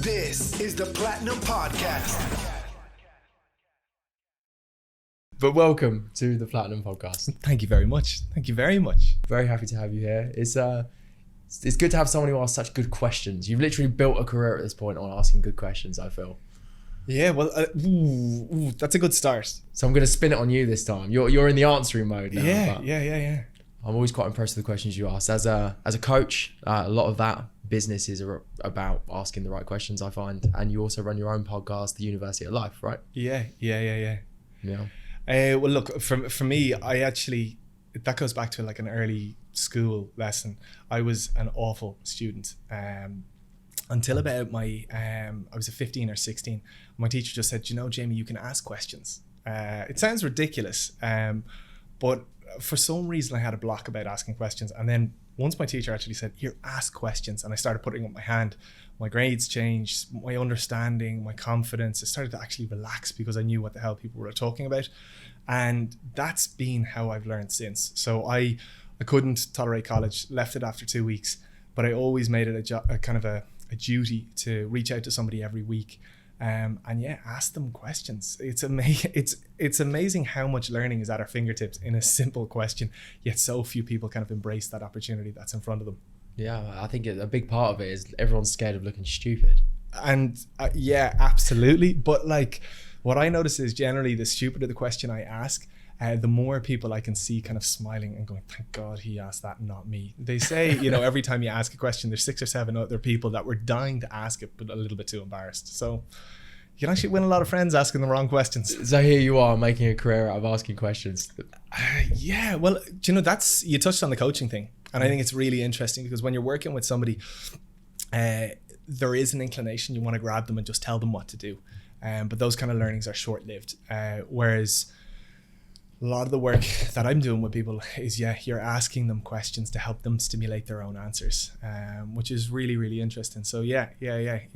This is the Platinum Podcast. But welcome to the Platinum Podcast. Thank you very much. Thank you very much. Very happy to have you here. It's good to have someone who asks such good questions. You've literally built a career at this point on asking good questions, I feel. Yeah, well, that's a good start. So I'm going to spin it on you this time. You're in the answering mode now. Yeah. I'm always quite impressed with the questions you ask. As a coach, a lot of that business is about asking the right questions, I find. And you also run your own podcast, The University of Life, right? Yeah. Yeah. Well, look, for me, that goes back to like an early school lesson. I was an awful student until about I was 15 or 16. My teacher just said, Jamie, you can ask questions. It sounds ridiculous, but for some reason I had a block about asking questions. And then once my teacher actually said, here, ask questions, and I started putting up my hand, my grades changed, my understanding, my confidence, I started to actually relax because I knew what the hell people were talking about. And that's been how I've learned since. So I couldn't tolerate college, left it after 2 weeks, but I always made it a kind of a duty to reach out to somebody every week. Ask them questions. It's amazing how much learning is at our fingertips in a simple question, yet so few people kind of embrace that opportunity that's in front of them. Yeah, I think a big part of it is everyone's scared of looking stupid. And yeah, absolutely. But like what I notice is generally the stupider the question I ask, the more people I can see kind of smiling and going, thank God he asked that, not me. They say, every time you ask a question, there's 6 or 7 other people that were dying to ask it, but a little bit too embarrassed. So you can actually win a lot of friends asking the wrong questions. So here you are making a career out of asking questions. Yeah, well, you touched on the coaching thing. And I think it's really interesting because when you're working with somebody, there is an inclination, you want to grab them and just tell them what to do. But those kind of learnings are short-lived. Whereas a lot of the work that I'm doing with people is, you're asking them questions to help them stimulate their own answers, which is really, really interesting. So yeah.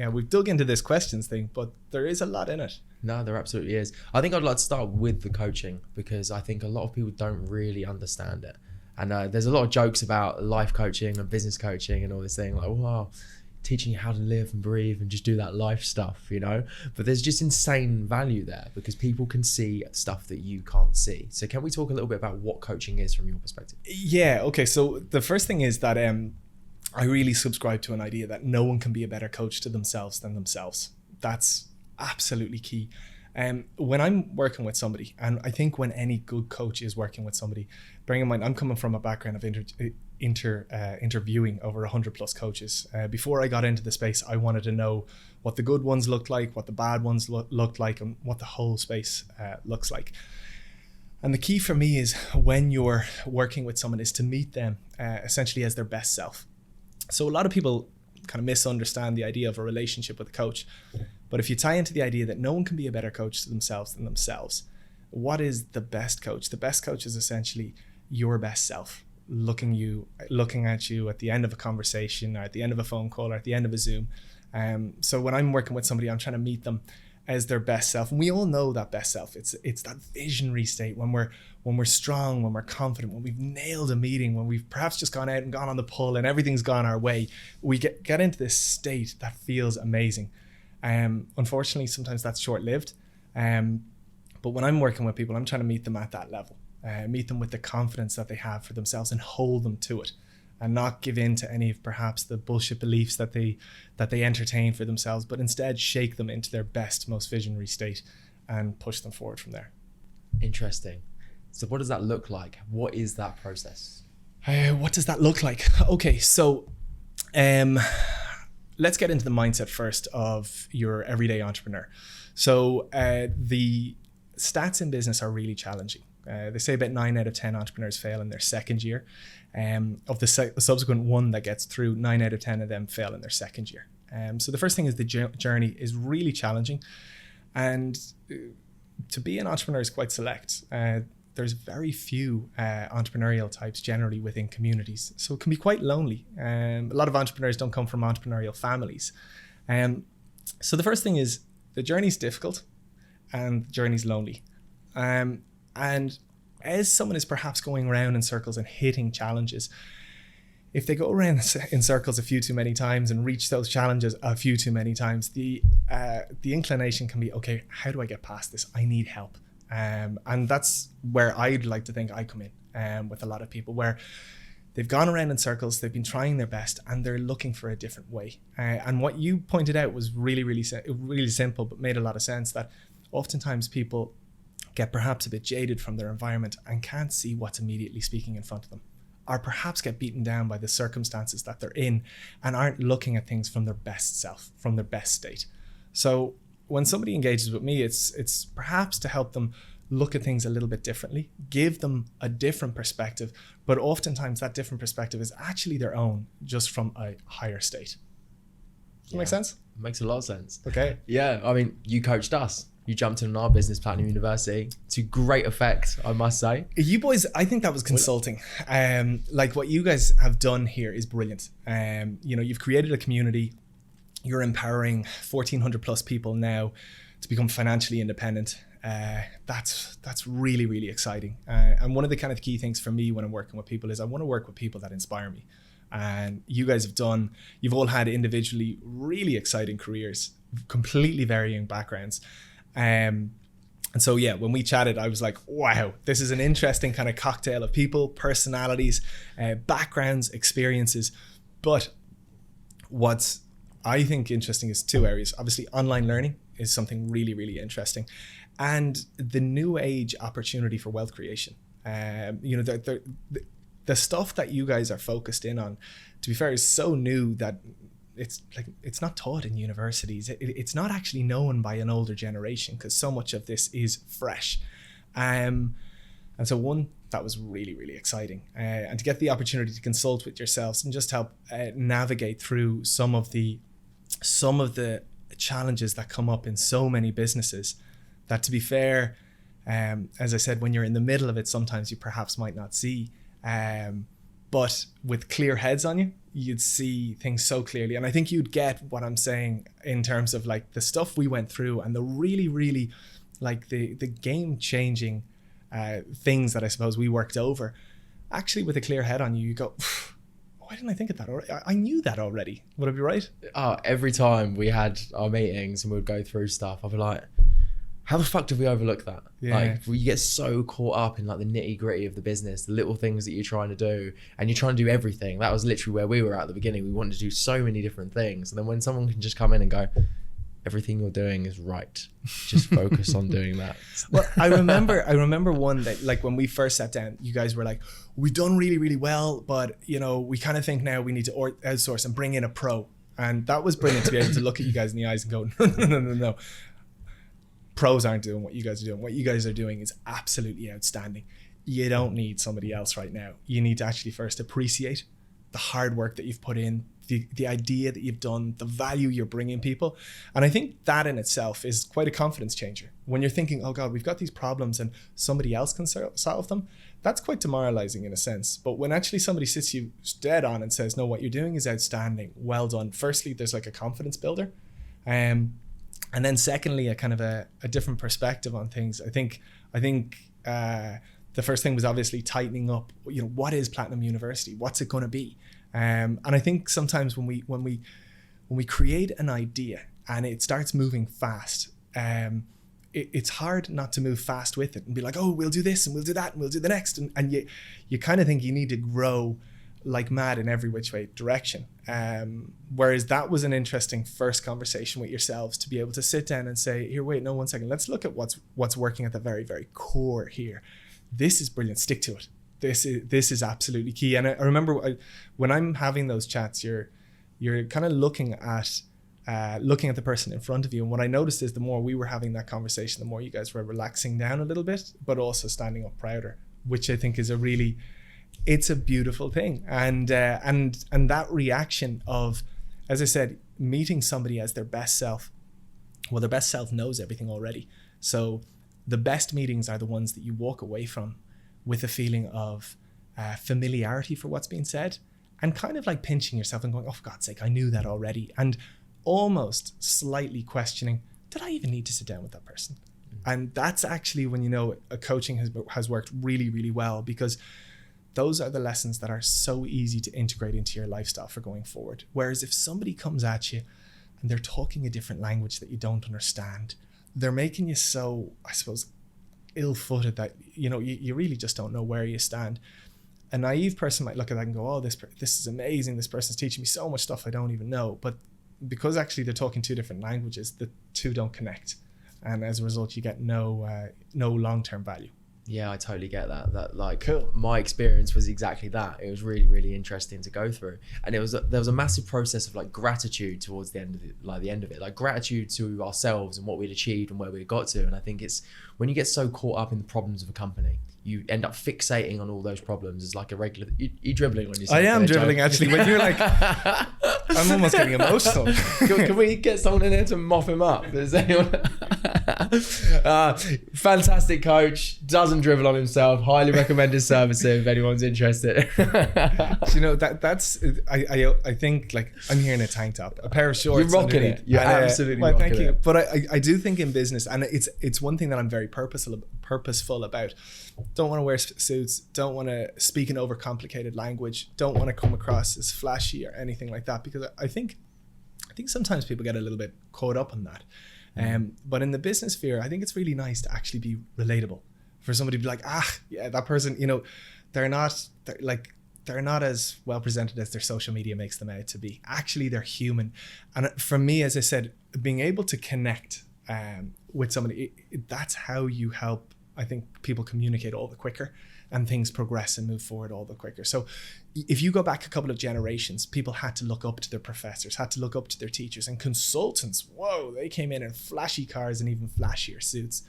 We've dug into this questions thing, but there is a lot in it. No, there absolutely is. I think I'd like to start with the coaching because I think a lot of people don't really understand it. And there's a lot of jokes about life coaching and business coaching and all this thing, like, wow, teaching you how to live and breathe and just do that life stuff, but there's just insane value there because people can see stuff that you can't see. So can we talk a little bit about what coaching is from your perspective? Yeah, okay. So the first thing is that I really subscribe to an idea that no one can be a better coach to themselves than themselves. That's absolutely key. When I'm working with somebody, and I think when any good coach is working with somebody, bearing in mind, I'm coming from a background of interviewing over 100 plus coaches. Before I got into the space, I wanted to know what the good ones looked like, what the bad ones looked like, and what the whole space looks like. And the key for me is when you're working with someone is to meet them essentially as their best self. So a lot of people kind of misunderstand the idea of a relationship with a coach. But if you tie into the idea that no one can be a better coach to themselves than themselves, what is the best coach? The best coach is essentially your best self, looking at you at the end of a conversation or at the end of a phone call or at the end of a Zoom. So when I'm working with somebody, I'm trying to meet them as their best self. And we all know that best self. It's that visionary state when we're strong, when we're confident, when we've nailed a meeting, when we've perhaps just gone out and gone on the pull and everything's gone our way. We get into this state that feels amazing. Unfortunately, sometimes that's short-lived. But when I'm working with people, I'm trying to meet them at that level, meet them with the confidence that they have for themselves and hold them to it and not give in to any of perhaps the bullshit beliefs that they entertain for themselves, but instead shake them into their best, most visionary state and push them forward from there. Interesting. So what does that look like? What is that process? What does that look like? Okay, so let's get into the mindset first of your everyday entrepreneur. So the stats in business are really challenging. They say about 9 out of 10 entrepreneurs fail in their second year. Of the subsequent one that gets through, 9 out of 10 of them fail in their second year. So the first thing is the journey is really challenging. And to be an entrepreneur is quite select. There's very few entrepreneurial types generally within communities. So it can be quite lonely. A lot of entrepreneurs don't come from entrepreneurial families. So the first thing is the journey's difficult and the journey's lonely. And as someone is perhaps going around in circles and hitting challenges, if they go around in circles a few too many times and reach those challenges a few too many times, the inclination can be, okay, how do I get past this? I need help. And that's where I'd like to think I come in with a lot of people, where they've gone around in circles, they've been trying their best, and they're looking for a different way. And what you pointed out was really simple, but made a lot of sense, that oftentimes people get perhaps a bit jaded from their environment and can't see what's immediately speaking in front of them, or perhaps get beaten down by the circumstances that they're in and aren't looking at things from their best self, from their best state. So when somebody engages with me, it's perhaps to help them look at things a little bit differently, give them a different perspective, but oftentimes that different perspective is actually their own, just from a higher state. Does that make sense? It makes a lot of sense. Okay. Yeah, I mean, you coached us. You jumped in on our business, Platinum University, to great effect, I must say. You boys, I think that was consulting. Like what you guys have done here is brilliant. You've created a community. You're empowering 1,400 plus people now to become financially independent. That's really, really exciting. And one of the kind of key things for me when I'm working with people is I want to work with people that inspire me. And you guys you've all had individually really exciting careers, completely varying backgrounds. And so, yeah, when we chatted, I was like, wow, this is an interesting kind of cocktail of people, personalities, backgrounds, experiences. But what's I think interesting is two areas. Obviously, online learning is something really, really interesting. And the new age opportunity for wealth creation. The stuff that you guys are focused in on, to be fair, is so new that it's not taught in universities. It's not actually known by an older generation, because so much of this is fresh. And so one, that was really, really exciting. And to get the opportunity to consult with yourselves and just help navigate through some of the challenges that come up in so many businesses, that, to be fair, as I said, when you're in the middle of it, sometimes you perhaps might not see. But with clear heads on you, you'd see things so clearly. And I think you'd get what I'm saying in terms of like the stuff we went through and the really, really like the game changing things that I suppose we worked over. Actually, with a clear head on you, you go, why didn't I think of that already? I knew that already. Would I be right? Oh, every time we had our meetings and we'd go through stuff, I'd be like, how the fuck did we overlook that? Yeah. Like, you get so caught up in like the nitty gritty of the business, the little things that you're trying to do, and you're trying to do everything. That was literally where we were at the beginning. We wanted to do so many different things. And then when someone can just come in and go, everything you're doing is right, just focus on doing that. Well, I remember one that, like, when we first sat down, you guys were like, we've done really, really well, but we kind of think now we need to outsource and bring in a pro. And that was brilliant to be able to look at you guys in the eyes and go, no. Pros aren't doing what you guys are doing. What you guys are doing is absolutely outstanding. You don't need somebody else right now. You need to actually first appreciate the hard work that you've put in, the idea that you've done, the value you're bringing people. And I think that in itself is quite a confidence changer. When you're thinking, oh God, we've got these problems and somebody else can solve them, that's quite demoralizing in a sense. But when actually somebody sits you dead on and says, no, what you're doing is outstanding, well done. Firstly, there's like a confidence builder. And then secondly, a kind of a different perspective on things. I think the first thing was obviously tightening up, what is Platinum University? What's it going to be? And I think sometimes when we create an idea and it starts moving fast, it's hard not to move fast with it and be like, oh, we'll do this and we'll do that and we'll do the next. And you kind of think you need to grow like mad in every which way direction. Whereas that was an interesting first conversation with yourselves, to be able to sit down and say, here, wait, no, 1 second. Let's look at what's working at the very, very core here. This is brilliant. Stick to it. This is absolutely key. And I remember when I'm having those chats, you're kind of looking at the person in front of you. And what I noticed is the more we were having that conversation, the more you guys were relaxing down a little bit, but also standing up prouder, which I think is it's a beautiful thing. And that reaction of, as I said, meeting somebody as their best self. Well, their best self knows everything already. So the best meetings are the ones that you walk away from with a feeling of familiarity for what's being said, and kind of like pinching yourself and going, oh, for God's sake, I knew that already. And almost slightly questioning, did I even need to sit down with that person? And that's actually when, a coaching has worked really, really well, because those are the lessons that are so easy to integrate into your lifestyle for going forward. Whereas if somebody comes at you and they're talking a different language that you don't understand, they're making you so, I suppose, ill-footed that, you know, you really just don't know where you stand. A naive person might look at that and go, oh, this is amazing. This person's teaching me so much stuff I don't even know. But because actually they're talking two different languages, the two don't connect. And as a result, you get no long-term value. Yeah, I totally get that. That like Cool. My experience was exactly that. It was really, really interesting to go through, and there was a massive process of like gratitude towards the end of it, like gratitude to ourselves and what we'd achieved and where we got to. And I think it's when you get so caught up in the problems of a company, you end up fixating on all those problems as like a regular. You dribbling when you say I am dribbling, actually. When you're like, I'm almost getting emotional. Can we get someone in there to mop him up? Is anyone? Fantastic coach, doesn't dribble on himself. Highly recommend his services if anyone's interested. You know, that's I think, like, I'm here in a tank top, a pair of shorts. You're rocking underneath. it. You're absolutely well, rocking thank you. it. But I do think in business, and it's one thing that I'm very purposeful about. Don't want to wear suits. Don't want to speak in overcomplicated language. Don't want to come across as flashy or anything like that, because I think sometimes people get a little bit caught up on that. But in the business sphere, I think it's really nice to actually be relatable. For somebody to be like, yeah, that person, you know, they're not as well presented as their social media makes them out to be. Actually, they're human. And for me, as I said, being able to connect with somebody, that's how you help, I think, people communicate all the quicker and things progress and move forward all the quicker. So if you go back a couple of generations, people had to look up to their professors, had to look up to their teachers, and consultants, whoa, they came in flashy cars and even flashier suits.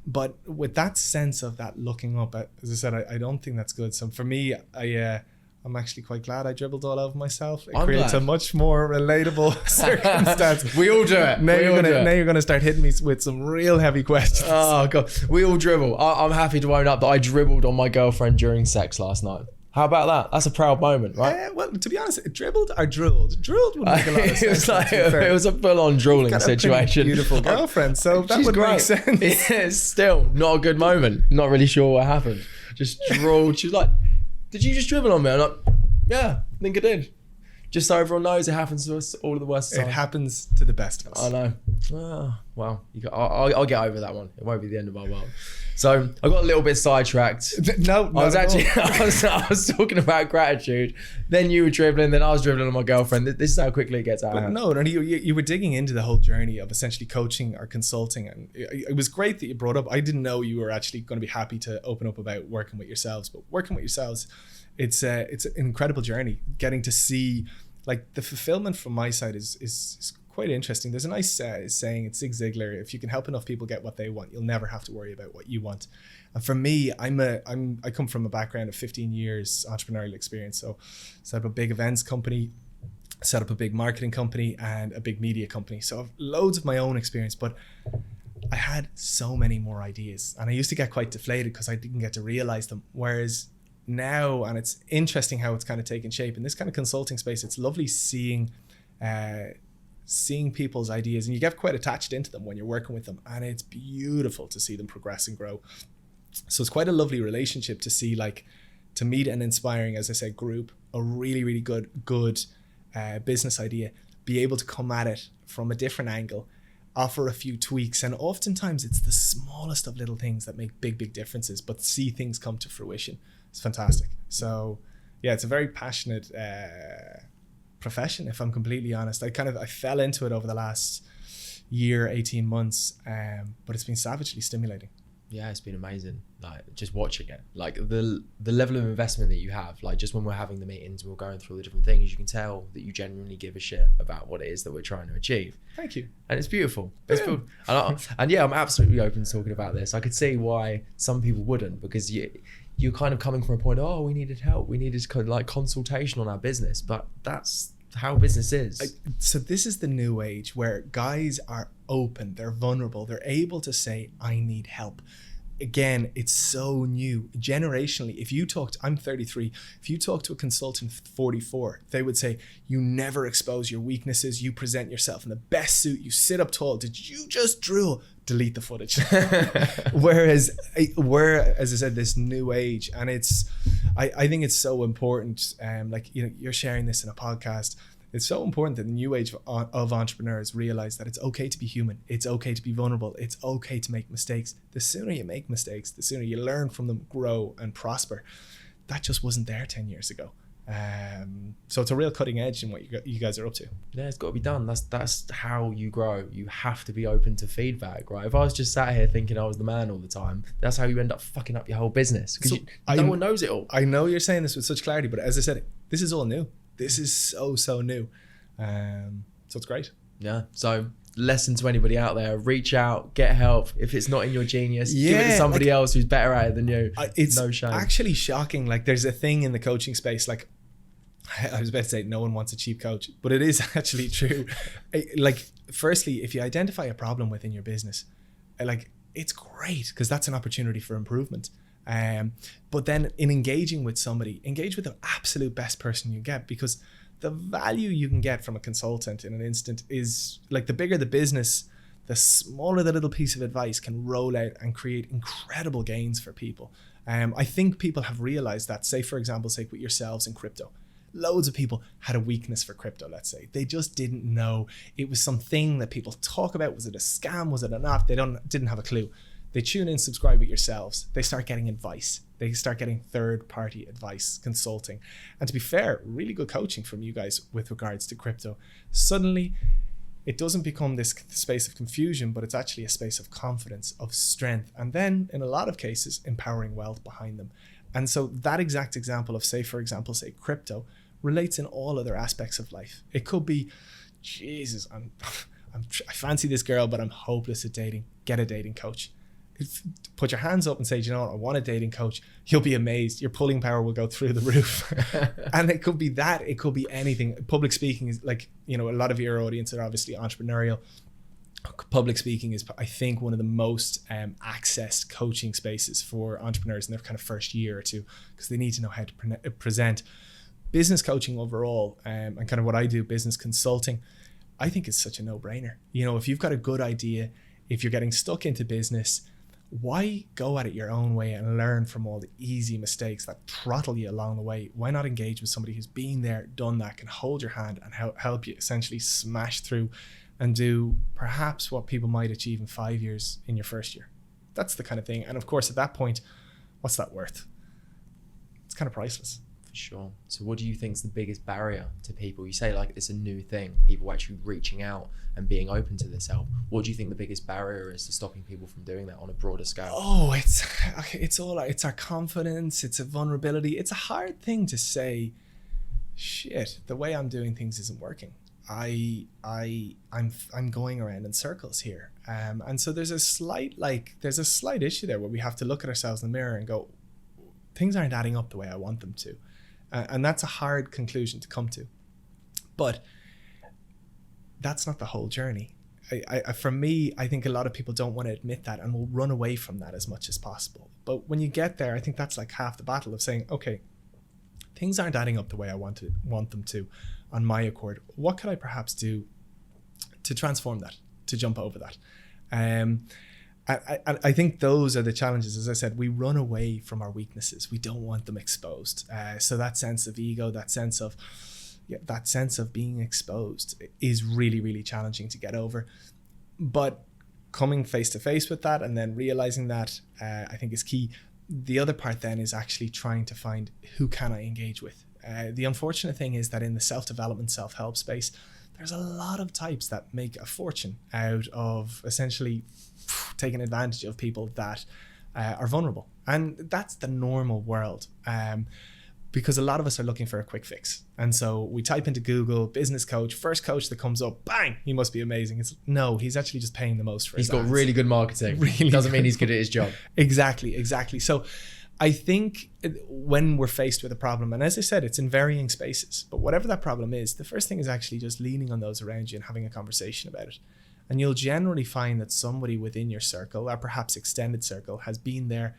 But with that sense of that looking up, as I said, I don't think that's good. So for me, I'm actually quite glad I dribbled all over myself. It creates a much more relatable circumstance. We all do it. Now you're going to start hitting me with some real heavy questions. Oh God, we all dribble. I'm happy to own up that I dribbled on my girlfriend during sex last night. How about that? That's a proud moment, right? Well, to be honest, dribbled or drooled? Drooled would make a lot of sense. It was a full-on drooling situation. Beautiful girlfriend, so that would make sense. Yeah, still not a good moment. Not really sure what happened. Just drooled. She was like, "Did you just dribble on me?" I'm like, "Yeah, I think I did." Just so everyone knows, it happens to us all of the worst times. It happens to the best of us. I know. Oh, well, I'll get over that one. It won't be the end of our world. So I got a little bit sidetracked. No, I was talking about gratitude. Then you were dribbling. Then I was dribbling on my girlfriend. This is how quickly it gets out of hand. No, you were digging into the whole journey of essentially coaching or consulting, and it was great that you brought up. I didn't know you were actually going to be happy to open up about working with yourselves, but working with yourselves, it's an incredible journey. Getting to see, like, the fulfillment from my side is quite interesting. There's a nice saying, it's Zig Ziglar: if you can help enough people get what they want, you'll never have to worry about what you want. And for me, I come from a background of 15 years entrepreneurial experience. So set up a big events company, set up a big marketing company, and a big media company. So I've loads of my own experience, but I had so many more ideas, and I used to get quite deflated because I didn't get to realize them. Whereas now, and it's interesting how it's kind of taken shape in this kind of consulting space, it's lovely seeing people's ideas, and you get quite attached into them when you're working with them, and it's beautiful to see them progress and grow. So it's quite a lovely relationship to see, like, to meet an inspiring, as I said, group, a really, really good business idea, be able to come at it from a different angle, offer a few tweaks, and oftentimes it's the smallest of little things that make big differences, but see things come to fruition. It's fantastic. So yeah, it's a very passionate profession, if I'm completely honest. I fell into it over the last year, 18 months, but it's been savagely stimulating. Yeah, it's been amazing. Like, just watching it, like the level of investment that you have, like, just when we're having the meetings, we're going through all the different things, you can tell that you genuinely give a shit about what it is that we're trying to achieve. Thank you. And it's beautiful. It's beautiful. And yeah, I'm absolutely open to talking about this. I could see why some people wouldn't, because you're kind of coming from a point, oh, we needed help, we needed kind of like consultation on our business, but that's how business is. So this is the new age where guys are open, they're vulnerable, they're able to say, I need help. Again, it's so new. Generationally, I'm 33, if you talk to a consultant 44, they would say, you never expose your weaknesses, you present yourself in the best suit, you sit up tall. Did you just drool? delete the footage. Whereas we're, as I said, this new age, and I think it's so important. Like, you know, you're sharing this in a podcast. It's so important that the new age of entrepreneurs realize that it's okay to be human. It's okay to be vulnerable. It's okay to make mistakes. The sooner you make mistakes, the sooner you learn from them, grow and prosper. That just wasn't there 10 years ago. So it's a real cutting edge in what you guys are up to. Yeah, it's got to be done. That's how you grow. You have to be open to feedback, right? If I was just sat here thinking I was the man all the time, that's how you end up fucking up your whole business, because no one knows it all. I know you're saying this with such clarity, but as I said, this is all new. This is so new. So it's great. Yeah. So lesson to anybody out there: reach out, get help. If it's not in your genius, give it to somebody else who's better at it than you. It's no shame. Actually shocking. Like, there's a thing in the coaching space, like, I was about to say no one wants a cheap coach, but it is actually true. Like, firstly, if you identify a problem within your business, like, it's great because that's an opportunity for improvement. But then in engaging with somebody, engage with the absolute best person you get, because the value you can get from a consultant in an instant is, like, the bigger the business, the smaller the little piece of advice can roll out and create incredible gains for people. I think people have realized that. Say, for example, say with yourselves in crypto. Loads of people had a weakness for crypto, let's say. They just didn't know. It was something that people talk about. Was it a scam? Was it not? They didn't have a clue. They tune in, subscribe with yourselves. They start getting advice. They start getting third-party advice, consulting. And to be fair, really good coaching from you guys with regards to crypto. Suddenly, it doesn't become this space of confusion, but it's actually a space of confidence, of strength. And then, in a lot of cases, empowering wealth behind them. And so that exact example of, say, for example, say crypto, relates in all other aspects of life. It could be, Jesus, I fancy this girl, but I'm hopeless at dating. Get a dating coach. Put your hands up and say, you know what, I want a dating coach. You'll be amazed. Your pulling power will go through the roof. And it could be that. It could be anything. Public speaking is, like, you know, a lot of your audience are obviously entrepreneurial. Public speaking is, I think, one of the most accessed coaching spaces for entrepreneurs in their kind of first year or two, because they need to know how to present. Business coaching overall, and kind of what I do, business consulting, I think it's such a no-brainer. You know, if you've got a good idea, if you're getting stuck into business, why go at it your own way and learn from all the easy mistakes that throttle you along the way? Why not engage with somebody who's been there, done that, can hold your hand and help you essentially smash through and do perhaps what people might achieve in 5 years in your first year? That's the kind of thing. And of course, at that point, what's that worth? It's kind of priceless. For sure. So what do you think is the biggest barrier to people? You say, like, it's a new thing, people actually reaching out and being open to this help. What do you think the biggest barrier is to stopping people from doing that on a broader scale? Oh, it's our confidence, it's a vulnerability. It's a hard thing to say, shit, the way I'm doing things isn't working. I'm going around in circles here. And so there's a slight issue there where we have to look at ourselves in the mirror and go, things aren't adding up the way I want them to. And that's a hard conclusion to come to. But that's not the whole journey. For me, I think a lot of people don't want to admit that and will run away from that as much as possible. But when you get there, I think that's like half the battle of saying, okay, things aren't adding up the way I want them to on my accord. What could I perhaps do to transform that, to jump over that? I think those are the challenges. As I said, we run away from our weaknesses. We don't want them exposed. So that sense of ego, that sense of being exposed is really, really challenging to get over. But coming face to face with that and then realizing that, I think is key. The other part then is actually trying to find, who can I engage with? The unfortunate thing is that in the self-development, self-help space, there's a lot of types that make a fortune out of essentially taking advantage of people that are vulnerable. And that's the normal world, because a lot of us are looking for a quick fix. And so we type into Google, business coach, first coach that comes up, bang, he must be amazing. No, he's actually just paying the most for his ads. He's got really good marketing. Really doesn't mean he's good at his job. Exactly. So I think when we're faced with a problem, and as I said, it's in varying spaces, but whatever that problem is, the first thing is actually just leaning on those around you and having a conversation about it. And you'll generally find that somebody within your circle, or perhaps extended circle, has been there,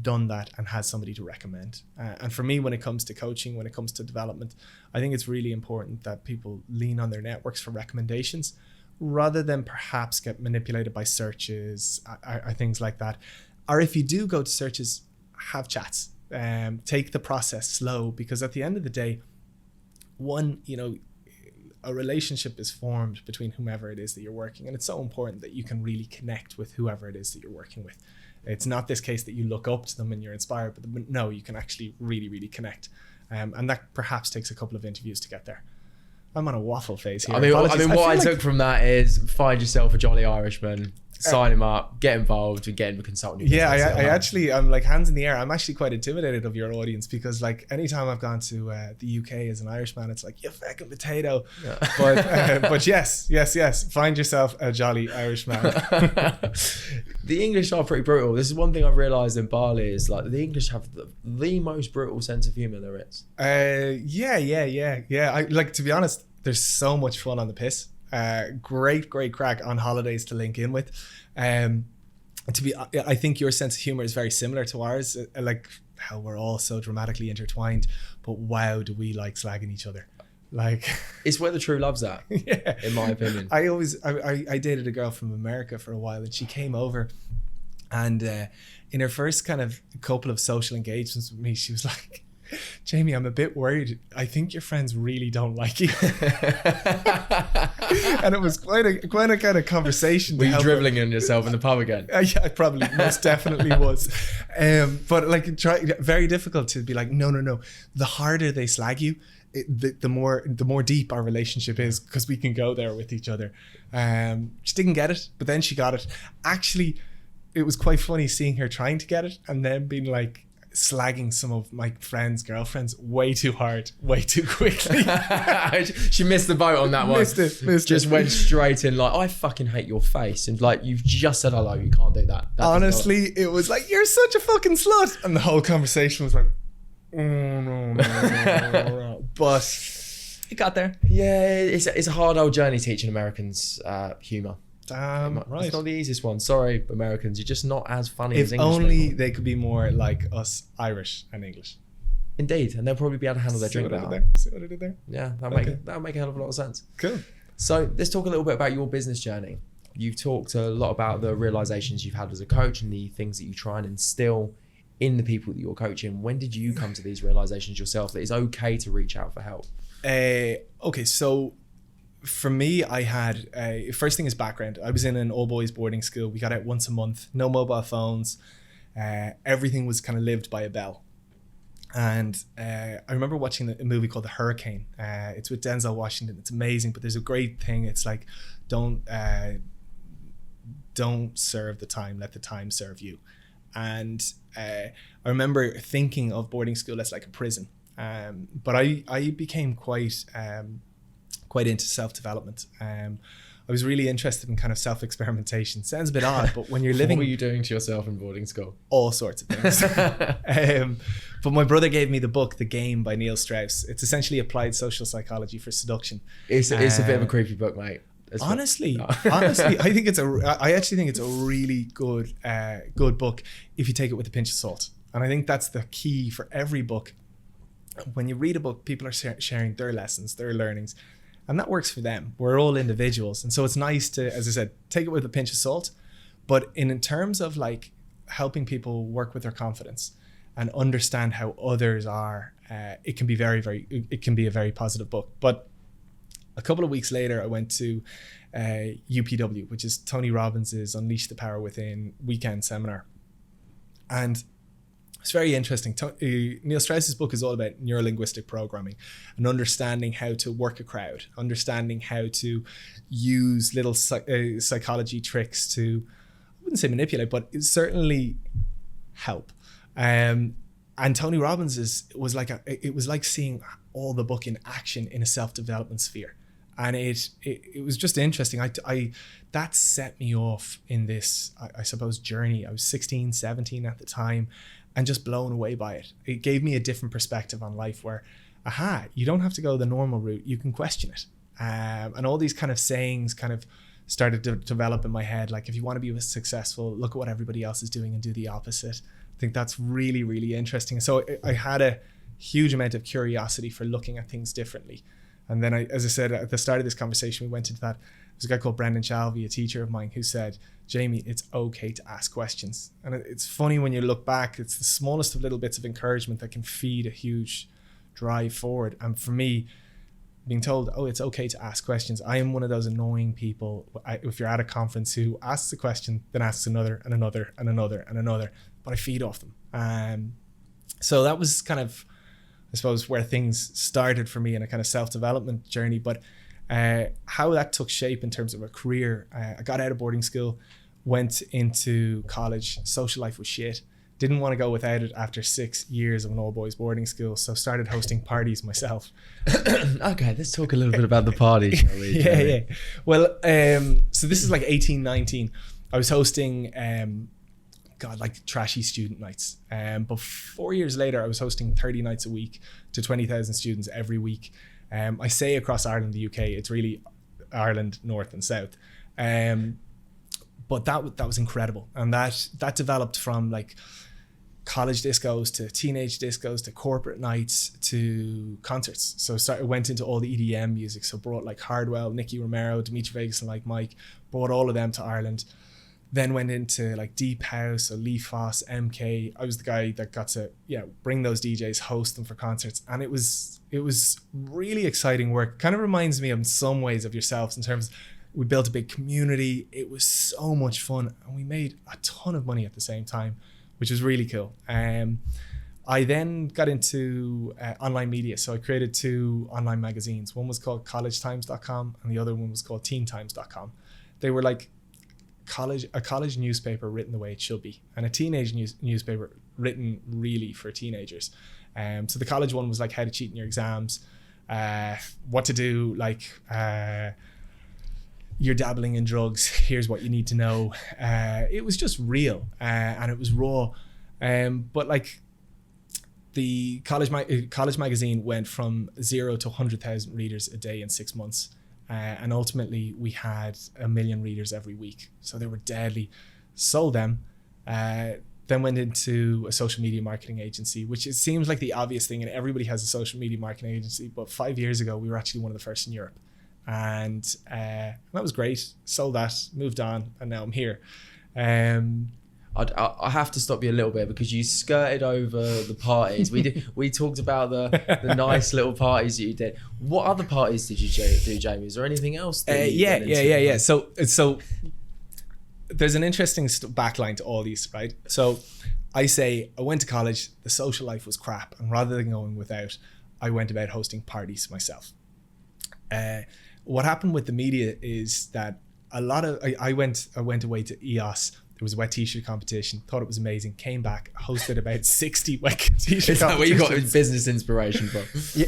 done that, and has somebody to recommend. And for me, when it comes to coaching, when it comes to development, I think it's really important that people lean on their networks for recommendations rather than perhaps get manipulated by searches or things like that. Or if you do go to searches, have chats. Take the process slow, because at the end of the day, a relationship is formed between whomever it is that you're working, and it's so important that you can really connect with whoever it is that you're working with. It's not this case that you look up to them and you're inspired, but no, you can actually really, really connect. And that perhaps takes a couple of interviews to get there. I'm on a waffle phase here. I mean, what I took from that is find yourself a jolly Irishman, sign him up, get involved, and get him a consultant. Yeah, I'm like hands in the air. I'm actually quite intimidated of your audience, because like anytime I've gone to the UK as an Irishman, it's like, you fucking potato. Yeah. But yes, find yourself a jolly Irishman. The English are pretty brutal. This is one thing I've realised in Bali is like the English have the most brutal sense of humour there is. Yeah. I like, to be honest, there's so much fun on the piss. Great crack on holidays to link in with. I think your sense of humor is very similar to ours, like how we're all so dramatically intertwined, but wow, do we like slagging each other. Like, it's where the true love's at. Yeah, in my opinion. I dated a girl from America for a while, and she came over, and in her first kind of couple of social engagements with me, she was like, Jamie, I'm a bit worried. I think your friends really don't like you. And it was quite a kind of conversation. Were you dribbling in yourself in the pub again? Yeah, I probably most definitely was. But like, very difficult to be like, no. The harder they slag you, the more deep our relationship is, because we can go there with each other. She didn't get it, but then she got it. Actually, it was quite funny seeing her trying to get it and then being like, slagging some of my friends' girlfriends way too hard, way too quickly. She missed the boat on that one. Missed it. Went straight in like, I fucking hate your face, and like, you've just said hello, you can't do that. Honestly, it was like, you're such a fucking slut, and the whole conversation was like, no. But it got there. Yeah, it's a hard old journey teaching Americans humour. Right. It's not the easiest one. Sorry, Americans, you're just not as funny as If English only people. they could be more like us Irish and English. Indeed, and they'll probably be able to handle their drink better. See what I did there? Yeah, that'll make a hell of a lot of sense. Cool. So let's talk a little bit about your business journey. You've talked a lot about the realizations you've had as a coach and the things that you try and instill in the people that you're coaching. When did you come to these realizations yourself that it's okay to reach out for help? Okay, so for me, I had first thing is background. I was in an all boys boarding school. We got out once a month, no mobile phones. Everything was kind of lived by a bell. And I remember watching a movie called The Hurricane. It's with Denzel Washington. It's amazing, but there's a great thing. It's like, don't serve the time, let the time serve you. And I remember thinking of boarding school as like a prison. But I became quite into self-development. I was really interested in kind of self-experimentation. Sounds a bit odd, but when you're living... What were you doing to yourself in boarding school? All sorts of things. But my brother gave me the book, The Game by Neil Strauss. It's essentially applied social psychology for seduction. It's a bit of a creepy book, mate. Honestly, I actually think it's a really good book if you take it with a pinch of salt. And I think that's the key for every book. When you read a book, people are sharing their lessons, their learnings, and that works for them. We're all individuals. And so it's nice to, as I said, take it with a pinch of salt. But in terms of like helping people work with their confidence and understand how others are, it can be it can be a very positive book. But a couple of weeks later, I went to UPW, which is Tony Robbins' Unleash the Power Within weekend seminar. And it's very interesting. Neil Strauss's book is all about neurolinguistic programming and understanding how to work a crowd, understanding how to use little psychology tricks to, I wouldn't say manipulate, but certainly help. And Tony Robbins was like seeing all the book in action in a self-development sphere. And it was just interesting. That set me off in this, I suppose, journey. I was 16, 17 at the time, and just blown away by it. It gave me a different perspective on life where, you don't have to go the normal route. You can question it. And all these kind of sayings kind of started to develop in my head. Like, if you want to be successful, look at what everybody else is doing and do the opposite. I think that's really, really interesting. So I had a huge amount of curiosity for looking at things differently. And then as I said at the start of this conversation, we went into that. There's a guy called Brendan Shalvey, a teacher of mine, who said, Jamie, it's okay to ask questions. And it's funny when you look back, it's the smallest of little bits of encouragement that can feed a huge drive forward. And for me, being told, oh, it's okay to ask questions. I am one of those annoying people, if you're at a conference, who asks a question, then asks another and another and another and another, but I feed off them. So that was kind of, I suppose, where things started for me in a kind of self-development journey. But how that took shape in terms of a career, I got out of boarding school, went into college. Social life was shit. Didn't want to go without it after 6 years of an all-boys boarding school, so started hosting parties myself. Okay, let's talk a little bit about the party, shall we? Yeah. Well, so this is like 18, 19. I was hosting, like trashy student nights. But 4 years later, I was hosting 30 nights a week to 20,000 students every week. I say across Ireland, the UK, it's really Ireland, North and South. But that was incredible. And that developed from like college discos to teenage discos to corporate nights to concerts. So went into all the EDM music. So brought like Hardwell, Nicky Romero, Dimitri Vegas and Like Mike, brought all of them to Ireland. Then went into like Deep House, so Lee Foss, MK. I was the guy that got to bring those DJs, host them for concerts. And it was really exciting work. Kind of reminds me in some ways of yourselves in terms, we built a big community. It was so much fun. And we made a ton of money at the same time, which was really cool. I then got into online media. So I created 2 online magazines. One was called collegetimes.com and the other one was called teentimes.com. They were like a college newspaper written the way it should be, and a teenage newspaper written really for teenagers. So the college one was like how to cheat in your exams, what to do, like you're dabbling in drugs, here's what you need to know. It was just real and it was raw. But like the college magazine went from 0 to 100,000 readers a day in 6 months. And ultimately we had 1 million readers every week. So they were deadly. Sold them, then went into a social media marketing agency, which it seems like the obvious thing, and everybody has a social media marketing agency. But 5 years ago, we were actually one of the first in Europe. And that was great. Sold that, moved on, and now I'm here. I have to stop you a little bit because you skirted over the parties. We talked about the nice little parties that you did. What other parties did you do, Jamie? Is there anything else? Yeah. So there's an interesting backline to all these, right? So I say I went to college, the social life was crap, and rather than going without, I went about hosting parties myself. What happened with the media is that I went away to EOS. There was a wet t-shirt competition, thought it was amazing, came back, hosted about 60 wet t-shirt Is that where you got business inspiration from?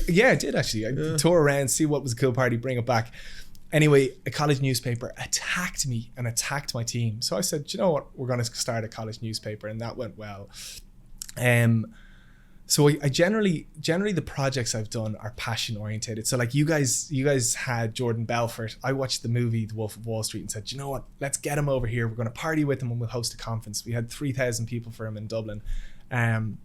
Yeah, I did actually. I tour around, see what was a cool party, bring it back. Anyway, a college newspaper attacked me and attacked my team. So I said, you know what, we're going to start a college newspaper, and that went well. So I generally the projects I've done are passion orientated. So like you guys had Jordan Belfort. I watched the movie The Wolf of Wall Street and said, you know what, let's get him over here. We're going to party with him and we'll host a conference. We had 3,000 people for him in Dublin. I'm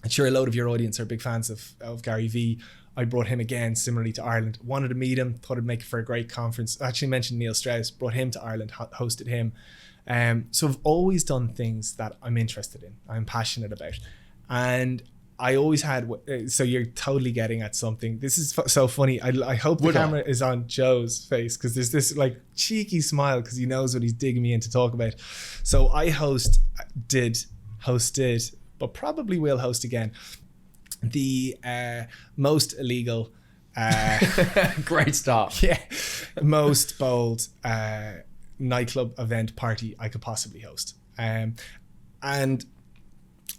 sure a load of your audience are big fans of Gary Vee. I brought him again, similarly to Ireland. Wanted to meet him, thought it'd make it for a great conference. I actually mentioned Neil Strauss, brought him to Ireland, hosted him. So I've always done things that I'm interested in, I'm passionate about. And I always had, so you're totally getting at something. This is so funny. I hope the camera is on Joe's face because there's this like cheeky smile because he knows what he's digging me in to talk about. So I hosted, but probably will host again, the most illegal, great start. Yeah, most bold nightclub event party I could possibly host. And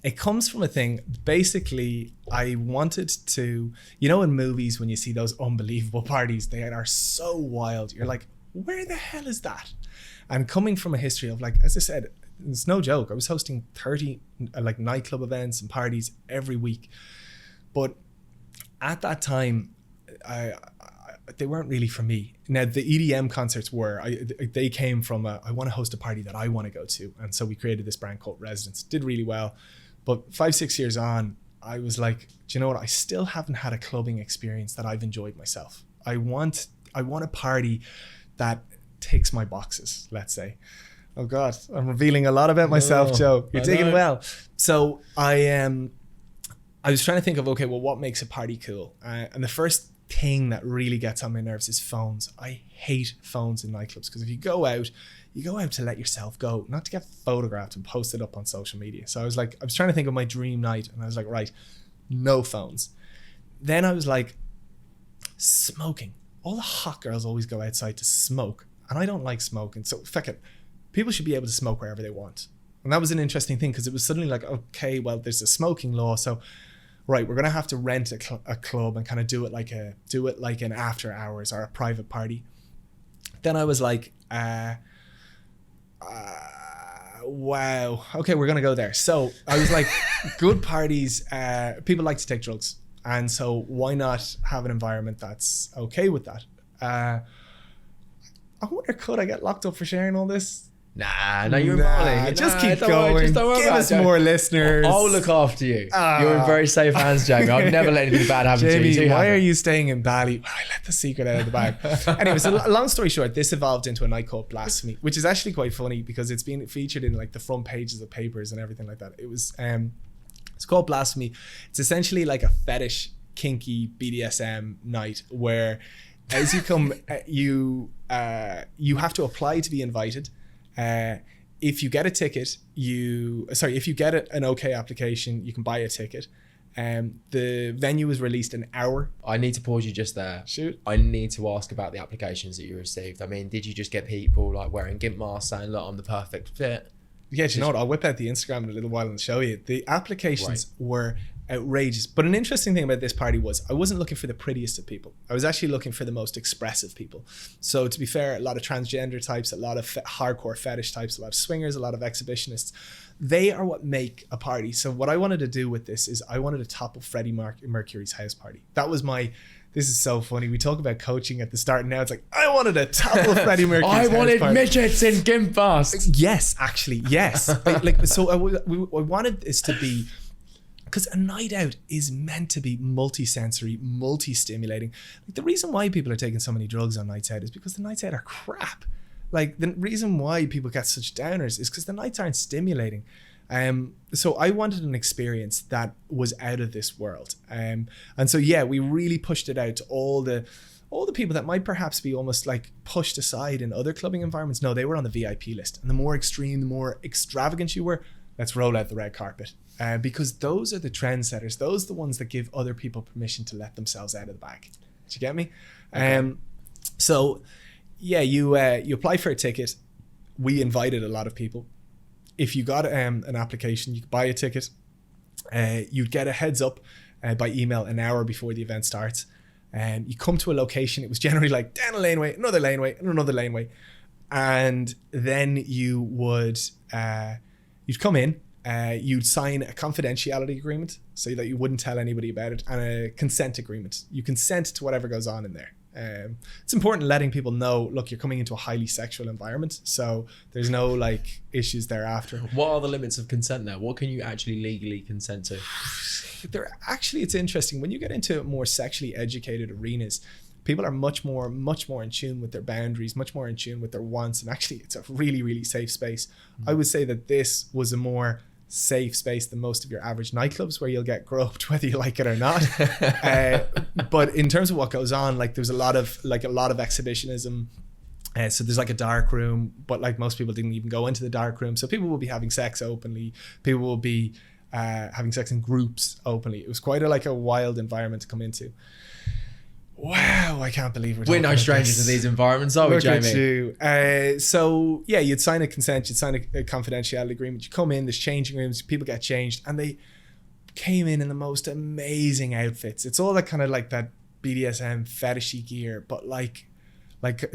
it comes from a thing, basically, I wanted to, you know, in movies when you see those unbelievable parties, they are so wild. You're like, where the hell is that? And coming from a history of, like, as I said, it's no joke. I was hosting 30 like nightclub events and parties every week. But at that time, they weren't really for me. Now, the EDM concerts were, they came from I want to host a party that I want to go to. And so we created this brand called Residence. Did really well. But 5-6 years on, I was like, do you know what? I still haven't had a clubbing experience that I've enjoyed myself. I want a party that ticks my boxes, let's say. Oh God, I'm revealing a lot about myself, Joe. You're digging well. So I was trying to think of, okay, well, what makes a party cool? And the first thing that really gets on my nerves is phones. I hate phones in nightclubs, because if you go out to let yourself go, not to get photographed and posted up on social media. So I was trying to think of my dream night, and I was like, right, no phones. Then I was like, smoking. All the hot girls always go outside to smoke, and I don't like smoking. So fuck it. People should be able to smoke wherever they want. And that was an interesting thing, because it was suddenly like, okay, well, there's a smoking law, so right, we're gonna have to rent a club and kind of do it like an after hours or a private party. Then I was like, wow, okay, we're gonna go there. So I was like, good parties, people like to take drugs, and so why not have an environment that's okay with that? I wonder, could I get locked up for sharing all this? Nah, you're rolling. Just keep going. Give us more listeners. I'll look after you. You're in very safe hands, Jamie. I've never let anything bad happen to you. Jamie, why are you staying in Bali? Well, I let the secret out of the bag. Anyway, so long story short, this evolved into a night called Blasphemy, which is actually quite funny, because it's been featured in like the front pages of papers and everything like that. It was it's called Blasphemy. It's essentially like a fetish, kinky BDSM night, where as you come, you have to apply to be invited. If you get a ticket, if you get an okay application, you can buy a ticket. The venue is released an hour. I need to pause you just there. Shoot. I need to ask about the applications that you received. I mean, did you just get people like wearing gimp masks saying, look, I'm the perfect fit? Yeah, you know what? I'll whip out the Instagram in a little while and show you. The applications were outrageous. But an interesting thing about this party was I wasn't looking for the prettiest of people. I was actually looking for the most expressive people. So to be fair, a lot of transgender types, a lot of hardcore fetish types, a lot of swingers, a lot of exhibitionists. They are what make a party. So what I wanted to do with this is I wanted to topple Freddie Mercury's house party. That was this is so funny. We talk about coaching at the start, and now it's like, I wanted to topple Freddie Mercury's house party. I wanted midgets in gimp masks. Yes, actually, yes. I wanted this to be, because a night out is meant to be multi-sensory, multi-stimulating. Like, the reason why people are taking so many drugs on nights out is because the nights out are crap. Like, the reason why people get such downers is because the nights aren't stimulating. So I wanted an experience that was out of this world. And so, yeah, we really pushed it out to all the people that might perhaps be almost like pushed aside in other clubbing environments. No, they were on the VIP list. And the more extreme, the more extravagant you were, let's roll out the red carpet. Because those are the trendsetters. Those are the ones that give other people permission to let themselves out of the bag. Did you get me? Okay. So yeah, you apply for a ticket. We invited a lot of people. If you got an application, you could buy a ticket. You'd get a heads up by email an hour before the event starts. You come to a location. It was generally like down a laneway, another laneway, and another laneway. And then you'd come in. You'd sign a confidentiality agreement so that you wouldn't tell anybody about it, and a consent agreement. You consent to whatever goes on in there. It's important letting people know, look, you're coming into a highly sexual environment, so there's no like issues thereafter. What are the limits of consent now? What can you actually legally consent to? It's interesting. When you get into more sexually educated arenas, people are much more in tune with their boundaries, much more in tune with their wants, and actually it's a really, really safe space. I would say that this was a more safe space than most of your average nightclubs, where you'll get groped whether you like it or not. But in terms of what goes on, like there's a lot of exhibitionism. So there's like a dark room, but like most people didn't even go into the dark room. So people will be having sex openly. People will be having sex in groups openly. It was quite a wild environment to come into. Wow, I can't believe we're no strangers to these environments, are we, Jamie? Look at you. So yeah, you'd sign a consent, you'd sign a confidentiality agreement. You come in, there's changing rooms, people get changed, and they came in the most amazing outfits. It's all that kind of like that BDSM fetishy gear, but like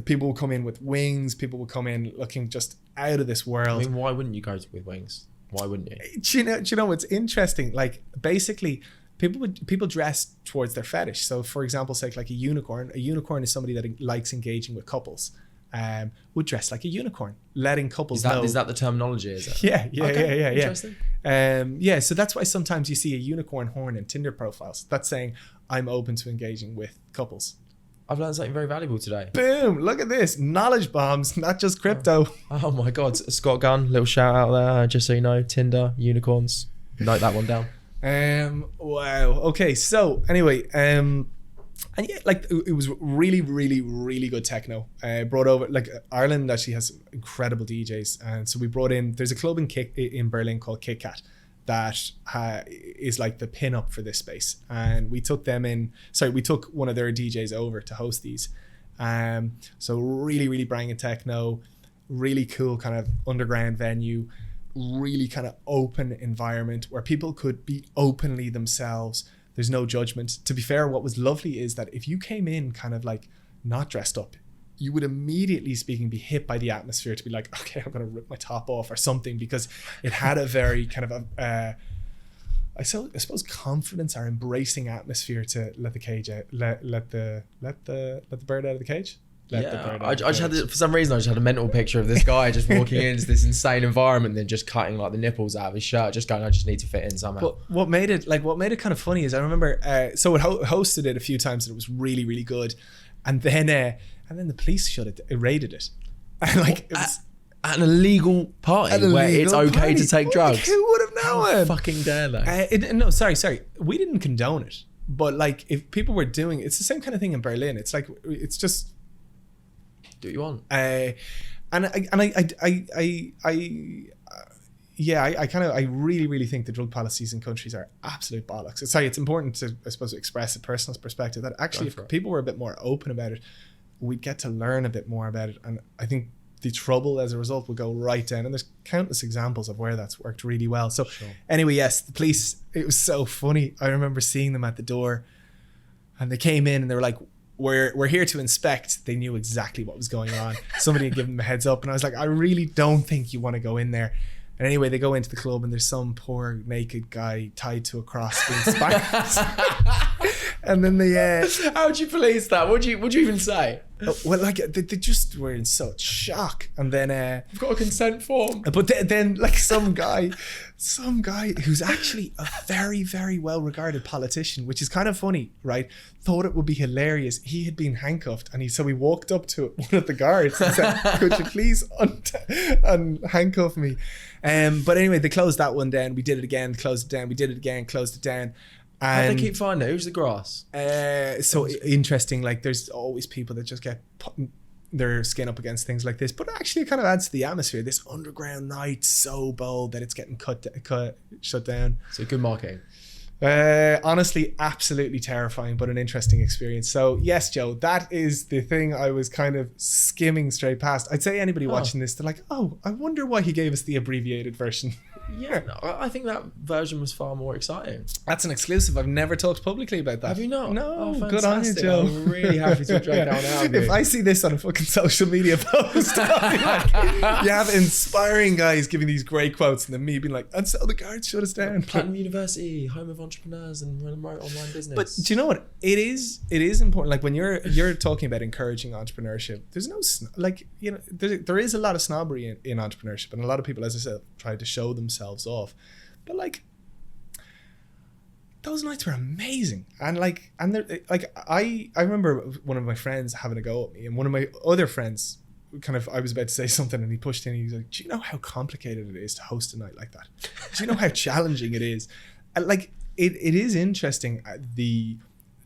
people will come in with wings, people will come in looking just out of this world. I mean, why wouldn't you go with wings? Why wouldn't you? Do you know what's interesting? Like basically, people dress towards their fetish. So for example, say like a unicorn is somebody that likes engaging with couples. Would dress like a unicorn, letting couples know. Is that the terminology? Is it? Yeah. Interesting. So that's why sometimes you see a unicorn horn in Tinder profiles. That's saying I'm open to engaging with couples. I've learned something very valuable today. Boom! Look at this. Knowledge bombs, not just crypto. Oh my God. Scott Gunn, little shout out there, just so you know. Tinder, unicorns. Note that one down. Wow. Okay. So anyway, and yeah, like it was really, really, really good techno. Brought over, like, Ireland actually has incredible DJs, and so we brought in. There's a club in Berlin called Kit Kat that is like the pin up for this space, and we took them in. Sorry, we took one of their DJs over to host these. So really, really banging techno, really cool kind of underground venue, really kind of open environment where people could be openly themselves. There's no judgment. To be fair, what was lovely is that if you came in kind of like not dressed up, you would immediately be hit by the atmosphere to be like, okay, I'm going to rip my top off or something, because it had a very kind of I suppose confidence or embracing atmosphere to let the cage out, let the bird out of the cage. I just had for some reason I just had a mental picture of this guy just walking into this insane environment, then just cutting like the nipples out of his shirt, just going, I just need to fit in somehow. But what made it kind of funny is I remember so it hosted it a few times and it was really, really good, and then the police raided it, and like it was at an illegal party where it's okay to take drugs. Who would have known? How fucking dare they? No, sorry, we didn't condone it, but like if people were doing, it's the same kind of thing in Berlin. It's like it's just. Do what you want. I really, really think the drug policies in countries are absolute bollocks. It's important to, I suppose, express a personal perspective that actually if people were a bit more open about it, we'd get to learn a bit more about it. And I think the trouble as a result will go right down. And there's countless examples of where that's worked really well. So anyway, yes, the police, it was so funny. I remember seeing them at the door and they came in and they were like, we're here to inspect. They knew exactly what was going on. Somebody had given them a heads up, and I was like, I really don't think you want to go in there. And anyway, they go into the club and there's some poor naked guy tied to a cross being spanked. And then they how'd you police that? What'd you even say? Well, like they just were in such shock. And then I've got a consent form. But then like some guy who's actually a very, very well regarded politician, which is kind of funny, right? Thought it would be hilarious. He had been handcuffed, and so he walked up to one of the guards and said, "Could you please handcuff me?" But anyway, they closed that one down. We did it again, closed it down. We did it again, closed it down. How do they keep finding it? Who's the grass? So interesting. Like there's always people that just get their skin up against things like this, but actually it kind of adds to the atmosphere. This underground night, so bold that it's getting shut down. So good marketing. Honestly, absolutely terrifying, but an interesting experience. So yes, Joe, that is the thing I was kind of skimming straight past. I'd say anybody watching this, they're like, oh, I wonder why he gave us the abbreviated version. Yeah, no, I think that version was far more exciting. That's an exclusive. I've never talked publicly about that. Have you not? No, oh, good on you, Joe. I'm really happy to drag down out of you. If I see this on a fucking social media post, I'll be like, you have inspiring guys giving these great quotes, and then me being like, and so the guards shut us down. Platinum University, home of entrepreneurs and remote online business. But do you know what? It is important. Like when you're talking about encouraging entrepreneurship, there's no there is a lot of snobbery in entrepreneurship, and a lot of people, as I said, try to show themselves off. But like those nights were amazing, and I remember one of my friends having a go at me, and one of my other friends I was about to say something, and he pushed in. He's like, "Do you know how complicated it is to host a night like that? Do you know how challenging it is?" And like it is interesting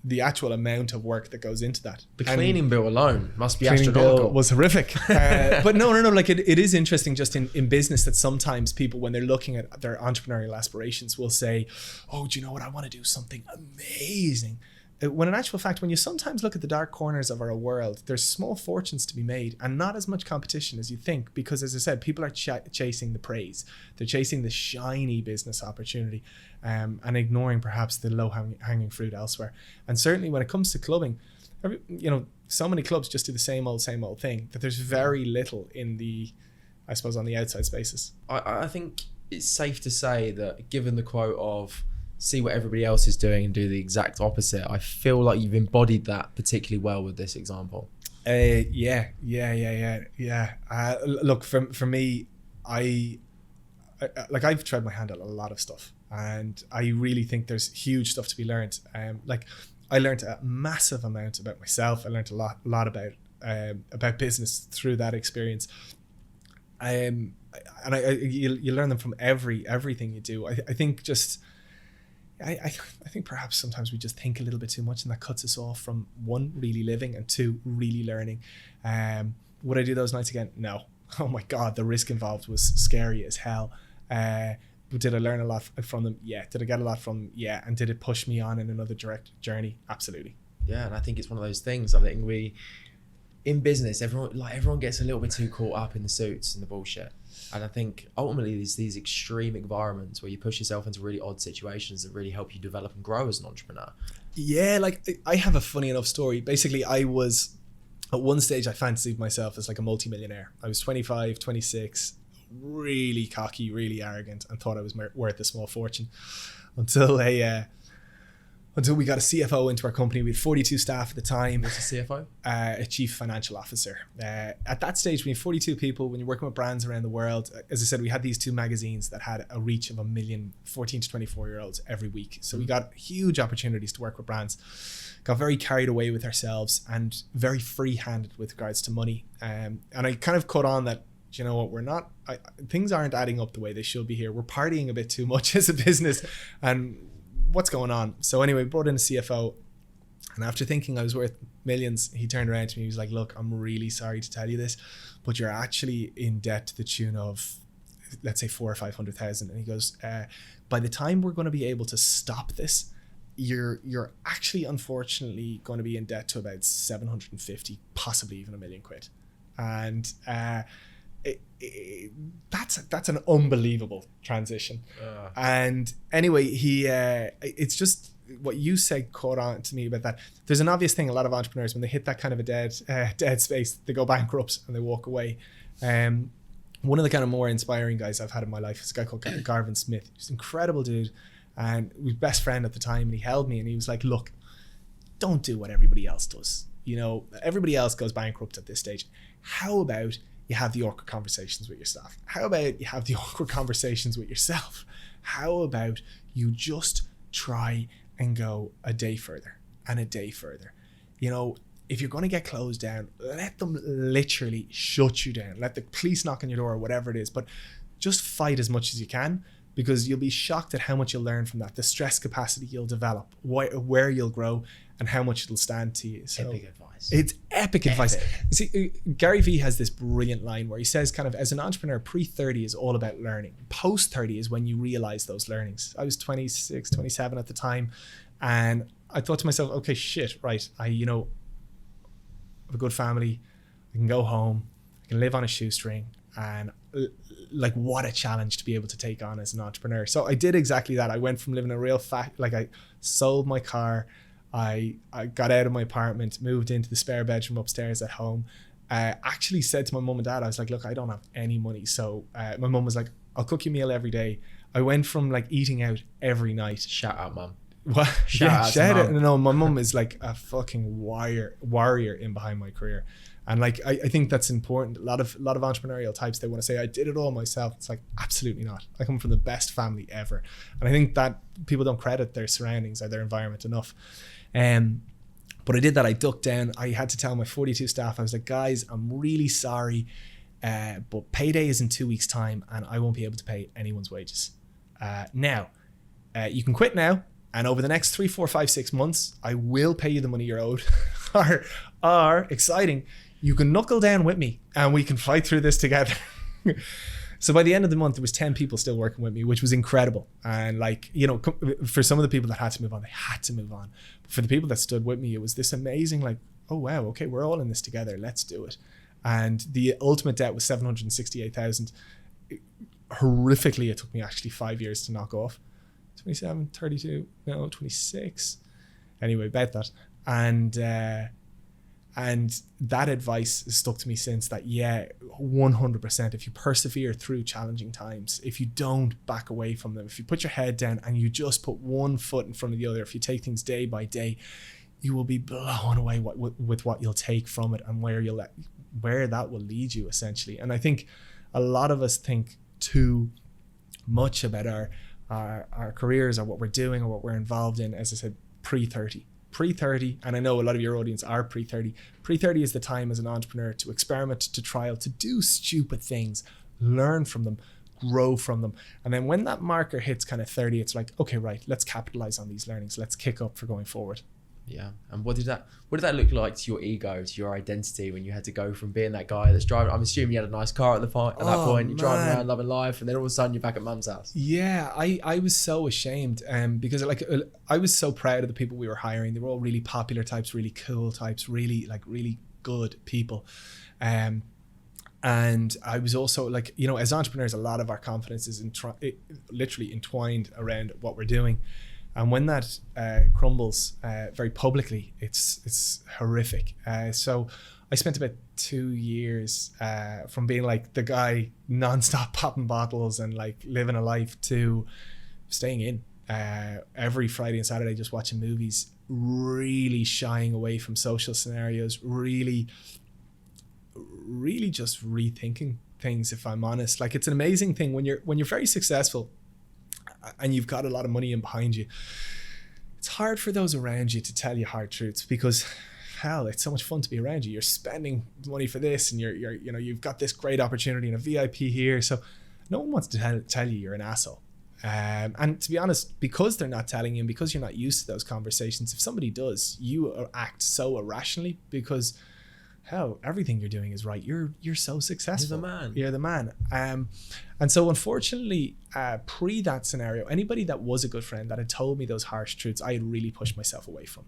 the actual amount of work that goes into that. The cleaning bill alone must be cleaning astronomical. Bill was horrific. But no. Like it is interesting just in business that sometimes people, when they're looking at their entrepreneurial aspirations, will say, oh, do you know what? I want to do something amazing. When in actual fact, when you sometimes look at the dark corners of our world, there's small fortunes to be made and not as much competition as you think, because as I said, people are chasing the praise. They're chasing the shiny business opportunity and ignoring perhaps the low hanging fruit elsewhere. And certainly when it comes to clubbing, so many clubs just do the same old thing that there's very little in the, I suppose, on the outside spaces. I think it's safe to say that, given the quote of see what everybody else is doing and do the exact opposite, I feel like you've embodied that particularly well with this example. Yeah. Look, for me, I've tried my hand at a lot of stuff, and I really think there's huge stuff to be learned. Like I learned a massive amount about myself. I learned a lot about business through that experience. And you learn them from everything you do. I think just I think perhaps sometimes we just think a little bit too much, and that cuts us off from, one, really living, and two, really learning. Would I do those nights again? No. Oh my God, the risk involved was scary as hell. But did I learn a lot from them? Yeah. Did I get a lot from them? Yeah. And did it push me on in another direct journey? Absolutely. Yeah, and I think it's one of those things. I think in business, everyone gets a little bit too caught up in the suits and the bullshit. And I think ultimately there's these extreme environments where you push yourself into really odd situations that really help you develop and grow as an entrepreneur. Yeah, like I have a funny enough story. Basically, at one stage I fancied myself as like a multi-millionaire. I was 25, 26, really cocky, really arrogant, and thought I was worth a small fortune until we got a CFO into our company. We had 42 staff at the time. What's a CFO? A chief financial officer. At that stage, when you have 42 people, when you're working with brands around the world, as I said, we had these 2 magazines that had a reach of 1 million 14 to 24 year olds every week. So we got huge opportunities to work with brands. Got very carried away with ourselves and very free-handed with regards to money. And I kind of caught on that, you know what, things aren't adding up the way they should be here. We're partying a bit too much as a business, and what's going on? So anyway, brought in a CFO, and after thinking I was worth millions, he turned around to me. He was like, look, I'm really sorry to tell you this, but you're actually in debt to the tune of, let's say, 400,000 or 500,000. And he goes, by the time we're going to be able to stop this, you're actually unfortunately going to be in debt to about 750, possibly even £1 million. And that's an unbelievable transition. And anyway, it's just what you said caught on to me about that. There's an obvious thing. A lot of entrepreneurs, when they hit that kind of a dead space, they go bankrupt and they walk away. One of the kind of more inspiring guys I've had in my life is a guy called Garvin Smith. He's an incredible dude, and we were best friend at the time. And he held me and he was like, look, don't do what everybody else does. You know, everybody else goes bankrupt at this stage. How about you have the awkward conversations with your staff? How about you have the awkward conversations with yourself? How about you just try and go a day further and a day further? You know, if you're going to get closed down, let them literally shut you down. Let the police knock on your door or whatever it is, but just fight as much as you can, because you'll be shocked at how much you'll learn from that, the stress capacity you'll develop, where you'll grow, and how much it'll stand to you. So epic advice. It's epic advice. See, Gary Vee has this brilliant line where he says, kind of, as an entrepreneur, pre-30 is all about learning. Post-30 is when you realize those learnings. I was 26, 27 at the time, and I thought to myself, okay, shit, right, I have a good family, I can go home, I can live on a shoestring, and like, what a challenge to be able to take on as an entrepreneur. So I did exactly that. I went from living a real I sold my car, I got out of my apartment, moved into the spare bedroom upstairs at home. Actually said to my mum and dad, I was like, look, I don't have any money. So my mum was like, I'll cook you a meal every day. I went from like eating out every night. Shout out, mum. What? Shout out. No, my mum is like a fucking warrior in behind my career. And like, I think that's important. A lot of entrepreneurial types, they want to say, I did it all myself. It's like, absolutely not. I come from the best family ever. And I think that people don't credit their surroundings or their environment enough. But I did that. I ducked down. I had to tell my 42 staff, I was like, guys, I'm really sorry, but payday is in 2 weeks' time and I won't be able to pay anyone's wages. Now, you can quit now, and over the next 3, 4, 5, 6 months, I will pay you the money you're owed. or exciting, you can knuckle down with me and we can fight through this together. So by the end of the month, there was 10 people still working with me, which was incredible. And like, you know, for some of the people that had to move on, they had to move on. But for the people that stood with me, it was this amazing, like, oh wow, okay, we're all in this together, let's do it. And the ultimate debt was 768,000. Horrifically, it took me actually 5 years to knock off. 27, 32, no, 26. Anyway, about that. And that advice has stuck to me since, that, yeah, 100%. If you persevere through challenging times, if you don't back away from them, if you put your head down and you just put one foot in front of the other, if you take things day by day, you will be blown away with what you'll take from it and where that will lead you, essentially. And I think a lot of us think too much about our careers or what we're doing or what we're involved in, as I said, pre-30. pre-30, and I know a lot of your audience are pre-30. Pre-30 is the time as an entrepreneur to experiment, to trial, to do stupid things, learn from them, grow from them. And then when that marker hits kind of 30, it's like, okay, right, let's capitalize on these learnings. Let's kick up for going forward. Yeah. And what did that look like to your ego, to your identity, when you had to go from being that guy that's driving? I'm assuming you had a nice car at that point. You're driving around loving life, and then all of a sudden you're back at mum's house. Yeah, I was so ashamed because I was so proud of the people we were hiring. They were all really popular types, really cool types, really good people. And I was also like, you know, as entrepreneurs, a lot of our confidence is literally entwined around what we're doing. And when that crumbles very publicly, it's horrific. So I spent about 2 years from being like the guy nonstop popping bottles and like living a life to staying in every Friday and Saturday, just watching movies, really shying away from social scenarios, really just rethinking things, if I'm honest. Like, it's an amazing thing when you're very successful and you've got a lot of money in behind you. It's hard for those around you to tell you hard truths, because hell, it's so much fun to be around you. You're spending money for this, and you've got this great opportunity and a VIP here. So no one wants to tell you you're an asshole. And to be honest, because they're not telling you, and because you're not used to those conversations, if somebody does, you act so irrationally because hell, everything you're doing is right. You're so successful. You're the man. And so unfortunately, pre that scenario, anybody that was a good friend that had told me those harsh truths, I had really pushed myself away from.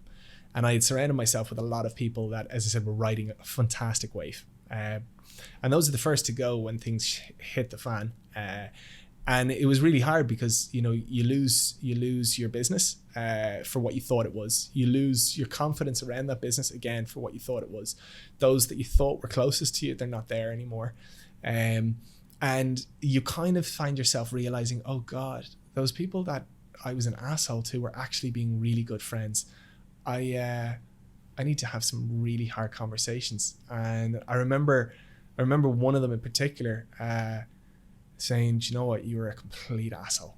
And I had surrounded myself with a lot of people that, as I said, were riding a fantastic wave. And those are the first to go when things hit the fan. And it was really hard because, you know, you lose your business for what you thought it was. You lose your confidence around that business again for what you thought it was. Those that you thought were closest to you, they're not there anymore. And you kind of find yourself realizing, oh God, those people that I was an asshole to were actually being really good friends. I need to have some really hard conversations. And I remember one of them in particular, saying, do you know what, you were a complete asshole.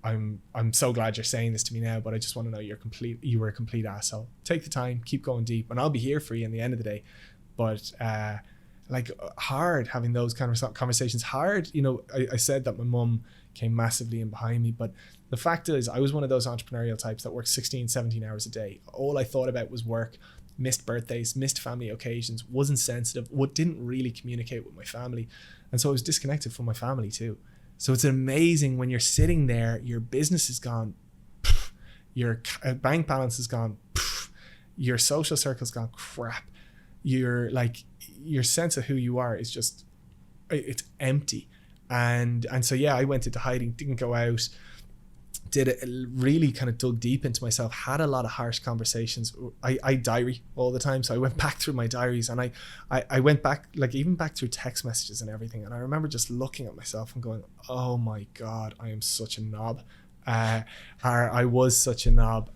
I'm so glad you're saying this to me now, but I just want to know you were a complete asshole. Take the time, keep going deep, and I'll be here for you in the end of the day. But like, hard having those kind of conversations. Hard, you know, I said that my mum came massively in behind me, but the fact is I was one of those entrepreneurial types that worked 16, 17 hours a day. All I thought about was work, missed birthdays, missed family occasions, wasn't sensitive, didn't really communicate with my family. And so I was disconnected from my family too. So it's amazing when you're sitting there, your business is gone, your bank balance is gone, your social circle's gone crap. Your sense of who you are is just, it's empty. And so, yeah, I went into hiding, didn't go out, really kind of dug deep into myself, had a lot of harsh conversations. I diary all the time. So I went back through my diaries, and I went back, like even back through text messages and everything. And I remember just looking at myself and going, oh my God, I am such a knob. I was such a knob.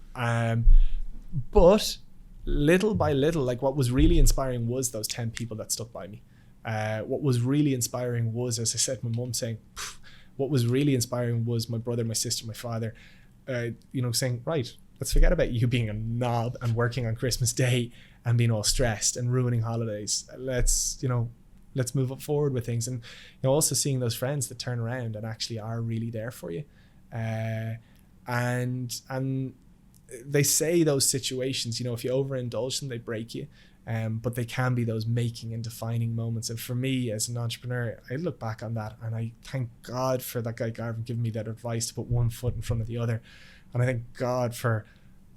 But little by little, like, what was really inspiring was those 10 people that stuck by me. What was really inspiring was, as I said, my mum saying, what was really inspiring was my brother, my sister, my father, saying, right, let's forget about you being a knob and working on Christmas Day and being all stressed and ruining holidays. Let's move up forward with things. And also seeing those friends that turn around and actually are really there for you. And they say those situations, if you overindulge them, they break you. But they can be those making and defining moments. And for me as an entrepreneur, I look back on that and I thank God for that guy Garvin giving me that advice to put one foot in front of the other. And I thank God for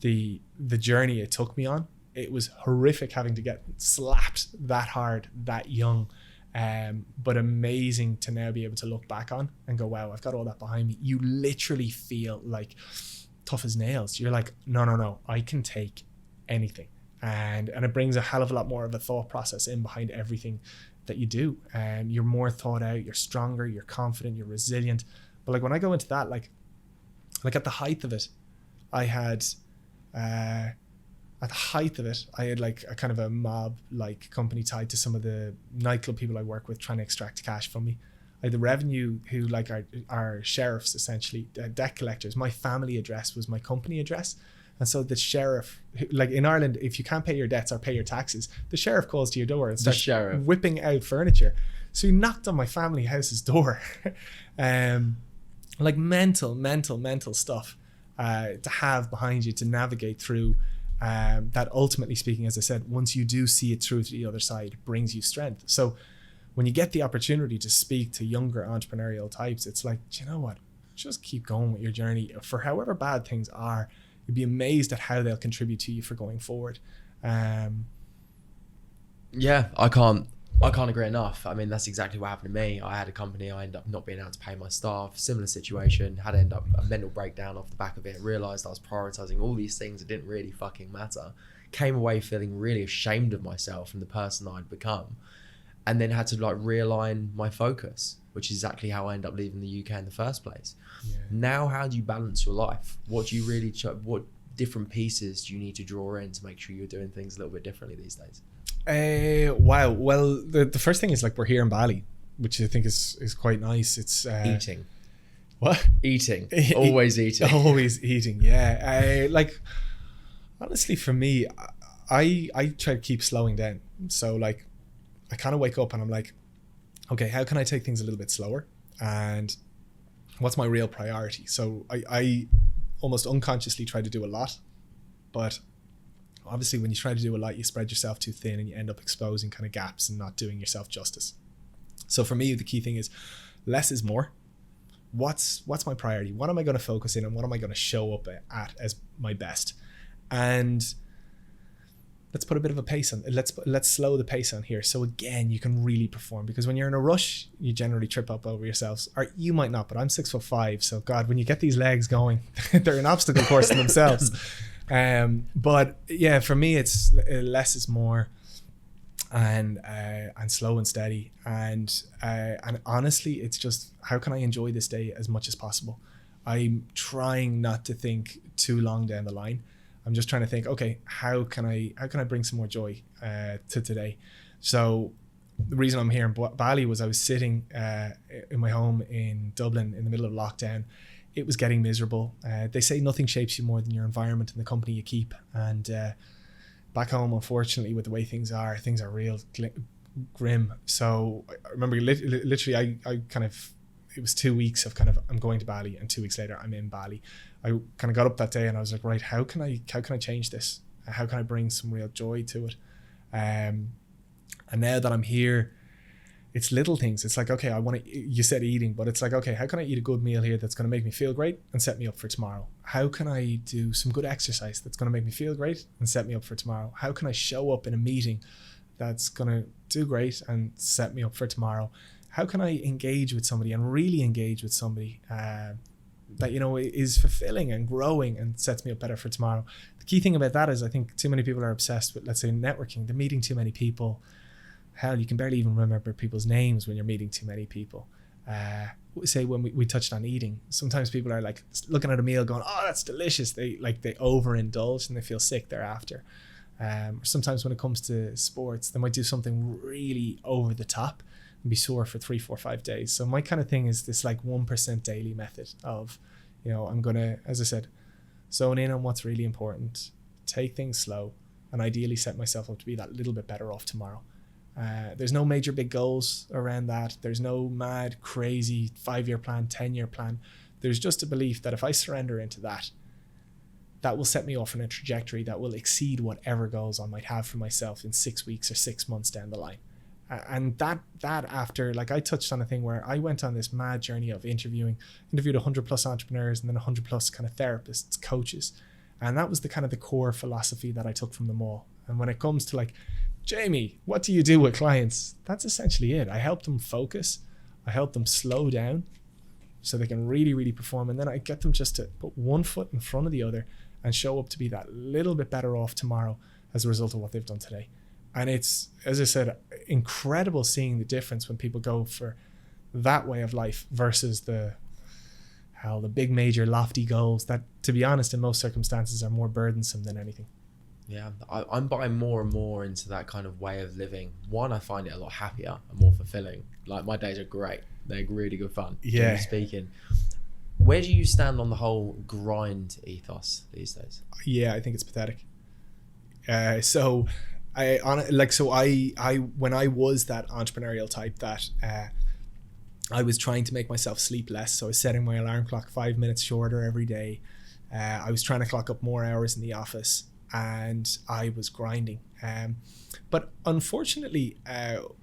the journey it took me on. It was horrific having to get slapped that hard, that young, but amazing to now be able to look back on and go, wow, I've got all that behind me. You literally feel like tough as nails. You're like, no, I can take anything. And it brings a hell of a lot more of a thought process in behind everything that you do. You're more thought out, you're stronger, you're confident, you're resilient. But like when I go into that, like at the height of it, I had like a kind of a mob like company tied to some of the nightclub people I work with trying to extract cash from me. I had the revenue who are sheriffs, essentially, debt collectors. My family address was my company address. And so the sheriff, like in Ireland, if you can't pay your debts or pay your taxes, the sheriff calls to your door and starts whipping out furniture. So he knocked on my family house's door. Like mental stuff to have behind you to navigate through, that ultimately speaking, as I said, once you do see it through to the other side, brings you strength. So when you get the opportunity to speak to younger entrepreneurial types, it's like, do you know what? Just keep going with your journey. For however bad things are, you'd be amazed at how they'll contribute to you for going forward. Yeah, I can't agree enough. I mean, that's exactly what happened to me. I had a company, I ended up not being able to pay my staff, similar situation, had to end up a mental breakdown off the back of it, realised I was prioritising all these things that didn't really fucking matter, came away feeling really ashamed of myself and the person I'd become, and then had to like realign my focus, which is exactly how I ended up leaving the UK in the first place. Yeah. Now, how do you balance your life? What do you really, what different pieces do you need to draw in to make sure you're doing things a little bit differently these days? Wow. Well, the first thing is like we're here in Bali, which I think is quite nice. It's eating. What? Eating. Always eating. Always eating. Yeah. Like honestly, for me, I try to keep slowing down. So like, I kind of wake up and I'm like, okay, how can I take things a little bit slower? And what's my real priority? So I almost unconsciously try to do a lot, but obviously when you try to do a lot, you spread yourself too thin and you end up exposing kind of gaps and not doing yourself justice. So for me, the key thing is less is more. What's my priority? What am I going to focus in on? What am I going to show up at as my best? And let's put a bit of a pace on. Let's slow the pace on here. So again, you can really perform, because when you're in a rush, you generally trip up over yourselves. Or you might not, but I'm 6'5". So God, when you get these legs going, they're an obstacle course in themselves. But yeah, for me, it's less is more, and slow and steady. And honestly, it's just, how can I enjoy this day as much as possible? I'm trying not to think too long down the line. I'm just trying to think, okay, how can I bring some more joy to today? So the reason I'm here in Bali was I was sitting in my home in Dublin in the middle of lockdown. It was getting miserable. They say nothing shapes you more than your environment and the company you keep. And back home, unfortunately, with the way things are real grim. So I remember literally I kind of, it was 2 weeks of kind of, I'm going to Bali, and 2 weeks later I'm in Bali. I kind of got up that day and I was like, right, how can I change this? How can I bring some real joy to it? And now that I'm here, it's little things. It's like, okay, you said eating, but it's like, okay, how can I eat a good meal here that's going to make me feel great and set me up for tomorrow? How can I do some good exercise that's going to make me feel great and set me up for tomorrow? How can I show up in a meeting that's going to do great and set me up for tomorrow? How can I engage with somebody and really engage with somebody that, you know, is fulfilling and growing and sets me up better for tomorrow? The key thing about that is I think too many people are obsessed with, let's say, networking. They're meeting too many people. Hell, you can barely even remember people's names when you're meeting too many people. Say when we touched on eating, sometimes people are like looking at a meal going, oh, that's delicious. They overindulge and they feel sick thereafter. Or sometimes when it comes to sports, they might do something really over the top and be sore for 3, 4, 5 days. So my kind of thing is this like 1% daily method of, you know, I'm going to, as I said, zone in on what's really important, take things slow, and ideally set myself up to be that little bit better off tomorrow. There's no major big goals around that. There's no mad, crazy 5-year plan, 10-year plan. There's just a belief that if I surrender into that, that will set me off on a trajectory that will exceed whatever goals I might have for myself in 6 weeks or 6 months down the line. And that after, like I touched on a thing where I went on this mad journey of interviewed 100 plus entrepreneurs and then 100 plus kind of therapists, coaches. And that was the kind of the core philosophy that I took from them all. And when it comes to like, Jamie, what do you do with clients? That's essentially it. I help them focus. I help them slow down so they can really, really perform. And then I get them just to put one foot in front of the other and show up to be that little bit better off tomorrow as a result of what they've done today. And it's, as I said, incredible seeing the difference when people go for that way of life versus the big major lofty goals that, to be honest, in most circumstances are more burdensome than anything. Yeah, I'm buying more and more into that kind of way of living. One, I find it a lot happier and more fulfilling. Like my days are great. They're really good fun, yeah, speaking. Where do you stand on the whole grind ethos these days? Yeah, I think it's pathetic. So when I was that entrepreneurial type that I was trying to make myself sleep less, so I was setting my alarm clock 5 minutes shorter every day. I was trying to clock up more hours in the office, and I was grinding. But unfortunately,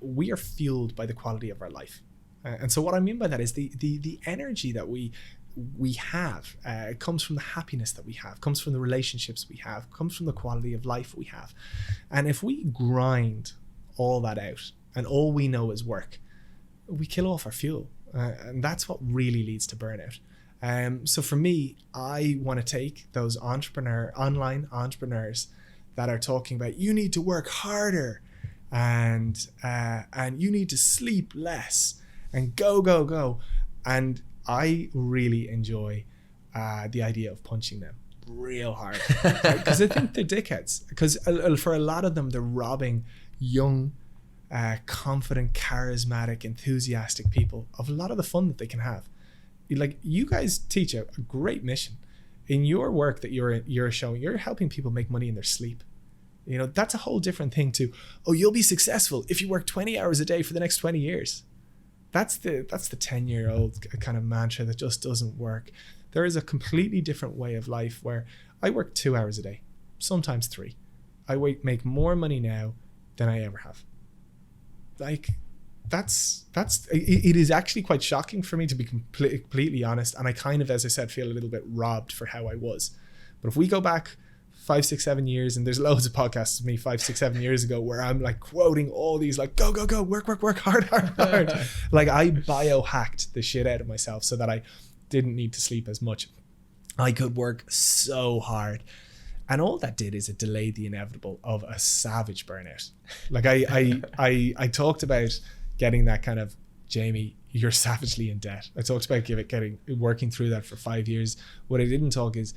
we are fueled by the quality of our life. And so what I mean by that is the energy that we have comes from the happiness that we have, comes from the relationships we have, comes from the quality of life we have. And if we grind all that out and all we know is work, we kill off our fuel. And that's what really leads to burnout. So for me, I want to take those online entrepreneurs that are talking about you need to work harder and you need to sleep less and go. And I really enjoy the idea of punching them real hard, because I think they're dickheads. Because for a lot of them, they're robbing young, confident, charismatic, enthusiastic people of a lot of the fun that they can have. Like, you guys teach a great mission in your work that you're showing. You're helping people make money in their sleep. You know, that's a whole different thing to, oh, you'll be successful if you work 20 hours a day for the next 20 years. That's the 10-year-old kind of mantra that just doesn't work. There is a completely different way of life where I work 2 hours a day, sometimes 3. I make more money now than I ever have. Like, it is actually quite shocking for me, to be completely honest. And I kind of, as I said, feel a little bit robbed for how I was. But if we go back 5, 6, 7 years, and there's loads of podcasts of me 5, 6, 7 years ago where I'm like quoting all these, like, go, work hard. Like, I biohacked the shit out of myself so that I didn't need to sleep as much. I could work so hard. And all that did is it delayed the inevitable of a savage burnout. Like, I talked about getting that kind of, Jamie, you're savagely in debt. I talked about working through that for 5 years. What I didn't talk is,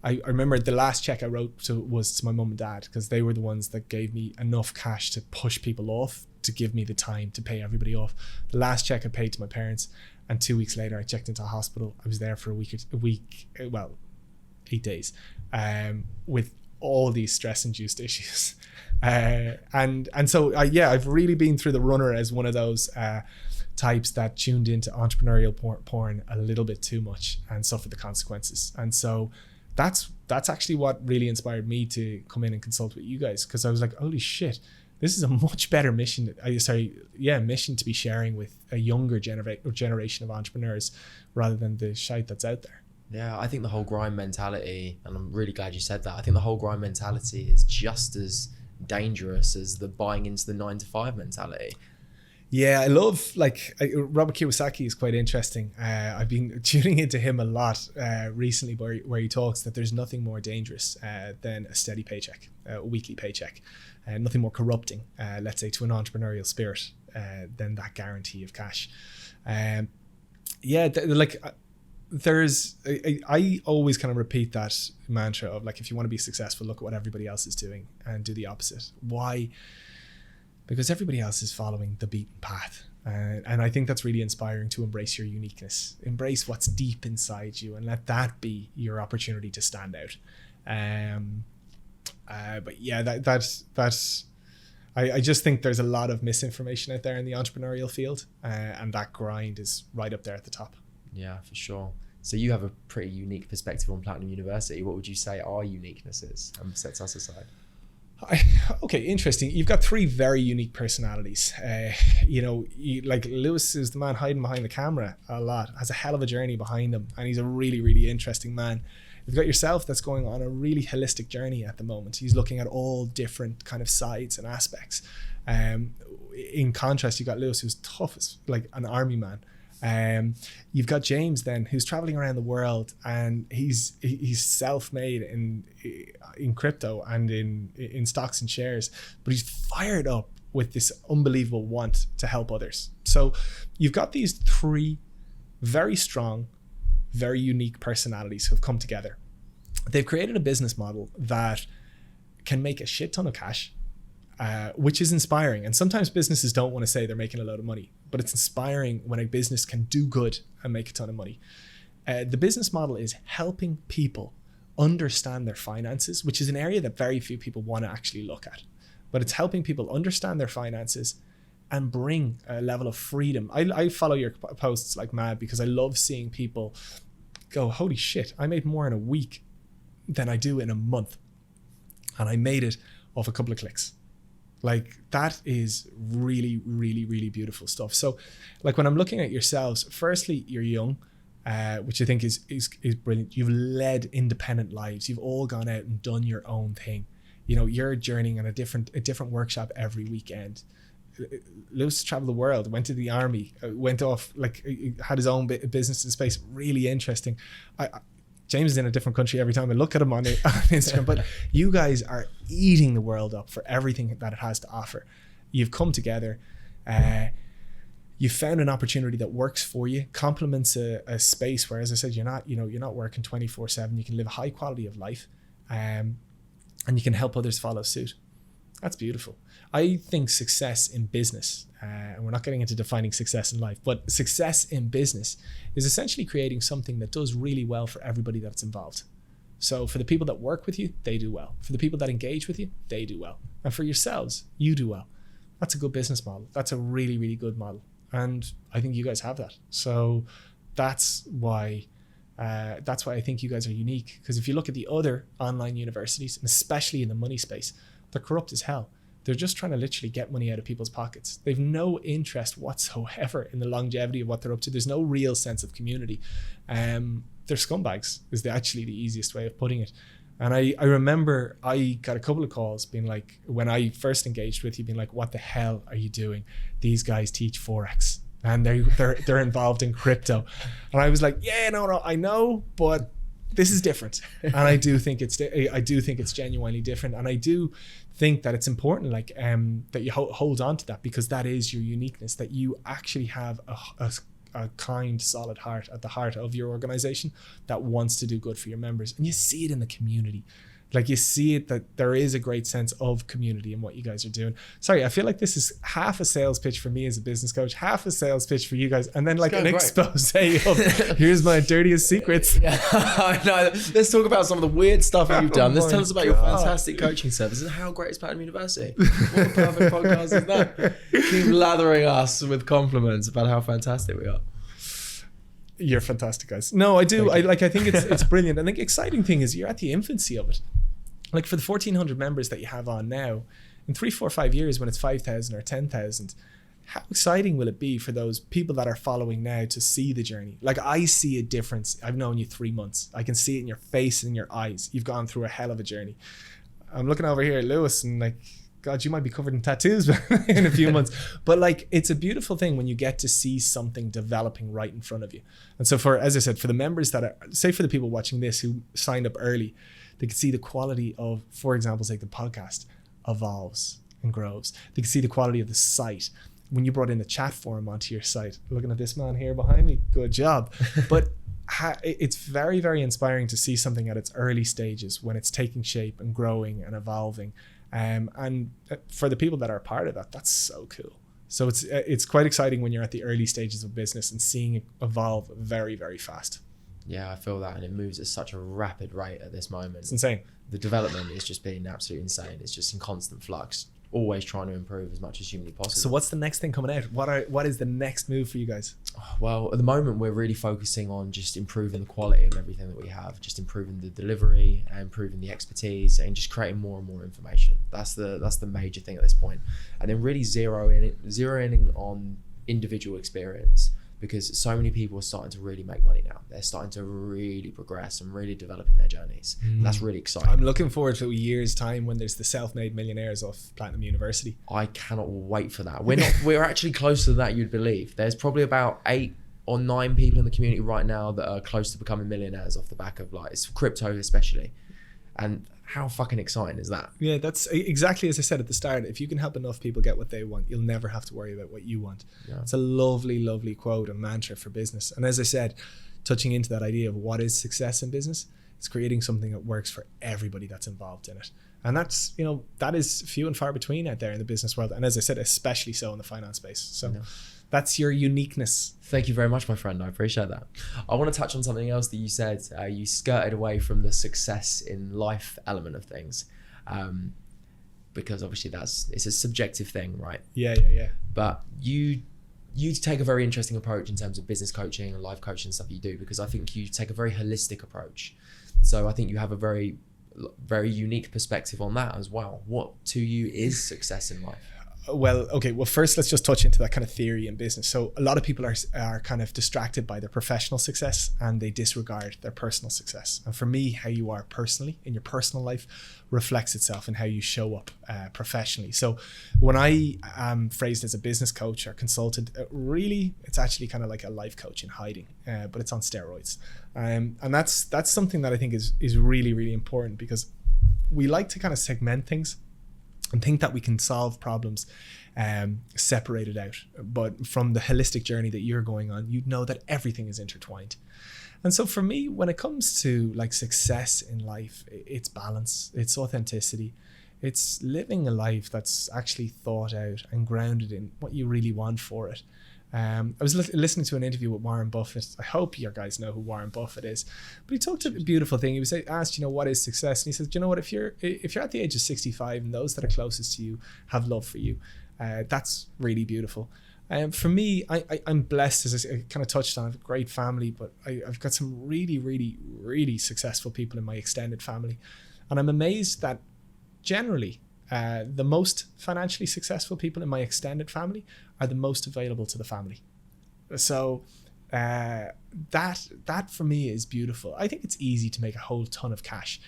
I remember the last check I wrote was to my mum and dad, because they were the ones that gave me enough cash to push people off, to give me the time to pay everybody off. The last check I paid to my parents, and 2 weeks later I checked into a hospital. I was there for 8 days, with all these stress-induced issues. I've really been through the runner as one of those types that tuned into entrepreneurial porn a little bit too much and suffered the consequences. And so that's actually what really inspired me to come in and consult with you guys, because I was like, holy shit, this is a much better mission to be sharing with a younger generation of entrepreneurs, rather than the shite that's out there. Yeah, I think the whole grind mentality, and I'm really glad you said that, I think the whole grind mentality is just as dangerous as the buying into the 9-to-5 mentality. Yeah, I love, Robert Kiyosaki is quite interesting. I've been tuning into him a lot recently, where he talks that there's nothing more dangerous than a steady paycheck, a weekly paycheck, and nothing more corrupting, let's say, to an entrepreneurial spirit than that guarantee of cash. I always kind of repeat that mantra of, like, if you want to be successful, look at what everybody else is doing and do the opposite. Why? Because everybody else is following the beaten path. And I think that's really inspiring, to embrace your uniqueness, embrace what's deep inside you, and let that be your opportunity to stand out. I just think there's a lot of misinformation out there in the entrepreneurial field, and that grind is right up there at the top. Yeah, for sure. So you have a pretty unique perspective on Platinum University. What would you say our uniqueness is and sets us aside? Okay, interesting. You've got 3 very unique personalities. Like Lewis is the man hiding behind the camera a lot, has a hell of a journey behind him, and he's a really, really interesting man. You've got yourself that's going on a really holistic journey at the moment. He's looking at all different kind of sides and aspects. In contrast, you've got Lewis, who's tough as like an army man. You've got James then, who's traveling around the world, and he's self-made in crypto and in stocks and shares, but he's fired up with this unbelievable want to help others. So you've got these 3 very strong, very unique personalities who have come together. They've created a business model that can make a shit ton of cash, which is inspiring. And sometimes businesses don't want to say they're making a lot of money, but it's inspiring when a business can do good and make a ton of money. The business model is helping people understand their finances, which is an area that very few people want to actually look at. But it's helping people understand their finances and bring a level of freedom. I follow your posts like mad because I love seeing people go, holy shit, I made more in a week than I do in a month. And I made it off a couple of clicks. Like, that is really, really, really beautiful stuff. So like, when I'm looking at yourselves, firstly, you're young, which I think is brilliant. You've led independent lives. You've all gone out and done your own thing. You know, you're journeying on a different workshop every weekend. Lewis traveled the world, went to the army, went off, like, had his own business in space. Really interesting. James is in a different country every time I look at him on Instagram, but you guys are eating the world up for everything that it has to offer. You've come together, you found an opportunity that works for you, complements a space where, as I said, you're not working 24/7. You can live a high quality of life, and you can help others follow suit. That's beautiful. I think success in business, and we're not getting into defining success in life, but success in business is essentially creating something that does really well for everybody that's involved. So for the people that work with you, they do well. For the people that engage with you, they do well. And for yourselves, you do well. That's a good business model. That's a really, really good model. And I think you guys have that. So that's why I think you guys are unique. Because if you look at the other online universities, and especially in the money space, they're corrupt as hell. They're just trying to literally get money out of people's pockets. They've no interest whatsoever in the longevity of what they're up to. There's no real sense of community. They're scumbags is actually the easiest way of putting it. And I remember I got a couple of calls being like, when I first engaged with you, being like, what the hell are you doing? These guys teach Forex and they're involved in crypto. And I was like, yeah, no, I know, but this is different. And I do think it's genuinely different. And I do think that it's important, like, that you hold on to that, because that is your uniqueness, that you actually have a kind, solid heart at the heart of your organization that wants to do good for your members. And you see it in the community. Like, you see it, that there is a great sense of community in what you guys are doing. Sorry, I feel like this is half a sales pitch for me as a business coach, half a sales pitch for you guys, and then like an expose of here's my dirtiest secrets. Yeah, I know. Let's talk about some of the weird stuff you've done. Let's tell us about your fantastic coaching services and how great is Platinum University. What a perfect podcast is that? Keep lathering us with compliments about how fantastic we are. You're fantastic, guys. No, I do. I think it's brilliant. I think the exciting thing is you're at the infancy of it. Like, for the 1,400 members that you have on now, in 3, 4, 5 years, when it's 5,000 or 10,000, how exciting will it be for those people that are following now to see the journey? Like, I see a difference. I've known you 3 months. I can see it in your face and in your eyes. You've gone through a hell of a journey. I'm looking over here at Lewis and like, God, you might be covered in tattoos in a few months. But like, it's a beautiful thing when you get to see something developing right in front of you. And so as I said, for the members that are, say for the people watching this who signed up early, they could see the quality of, for example, like the podcast evolves and grows. They could see the quality of the site. When you brought in the chat forum onto your site, looking at this man here behind me, good job. But it's very, very inspiring to see something at its early stages when it's taking shape and growing and evolving. And for the people that are a part of that, that's so cool. So it's quite exciting when you're at the early stages of business and seeing it evolve very, very fast. Yeah, I feel that, and it moves at such a rapid rate at this moment. It's insane. The development is just being absolutely insane. It's just in constant flux, always trying to improve as much as humanly possible. So what's the next thing coming out? What is the next move for you guys? Well, at the moment, we're really focusing on just improving the quality of everything that we have, just improving the delivery, and improving the expertise, and just creating more and more information. That's the major thing at this point. And then really zeroing in on individual experience, because so many people are starting to really make money now. They're starting to really progress and really develop in their journeys. And that's really exciting. I'm looking forward to a year's time when there's the self-made millionaires of Platinum University. I cannot wait for that. We're actually closer than that, you'd believe. There's probably about 8 or 9 people in the community right now that are close to becoming millionaires off the back of, like, it's crypto especially. And how fucking exciting is that? Yeah, that's exactly as I said at the start. If you can help enough people get what they want, you'll never have to worry about what you want. Yeah. It's a lovely, lovely quote and mantra for business. And as I said, touching into that idea of what is success in business, it's creating something that works for everybody that's involved in it. And that's, that is few and far between out there in the business world. And as I said, especially so in the finance space. So That's your uniqueness. Thank you very much, my friend. I appreciate that. I want to touch on something else that you said. You skirted away from the success in life element of things, because obviously it's a subjective thing, right? Yeah. But you take a very interesting approach in terms of business coaching and life coaching stuff you do, because I think you take a very holistic approach. So I think you have a very, very unique perspective on that as well. What to you is success in life? Well, okay. Well, first, let's just touch into that kind of theory in business. So a lot of people are kind of distracted by their professional success and they disregard their personal success. And for me, how you are personally in your personal life reflects itself in how you show up professionally. So when I am phrased as a business coach or consultant, really, it's actually kind of like a life coach in hiding, but it's on steroids. And that's something that I think is really, really important, because we like to kind of segment things and think that we can solve problems separated out. But from the holistic journey that you're going on, you'd know that everything is intertwined. And so for me, when it comes to like success in life, it's balance, it's authenticity, it's living a life that's actually thought out and grounded in what you really want for it. I was listening to an interview with Warren Buffett. I hope you guys know who Warren Buffett is, but he talked about a beautiful thing. He was asked, what is success? And he says, what, if you're at the age of 65 and those that are closest to you have love for you, that's really beautiful. For me, I'm blessed, as I kind of touched on. I have a great family, but I've got some really, really, really successful people in my extended family. And I'm amazed that generally, the most financially successful people in my extended family are the most available to the family. So that for me is beautiful. I think it's easy to make a whole ton of cash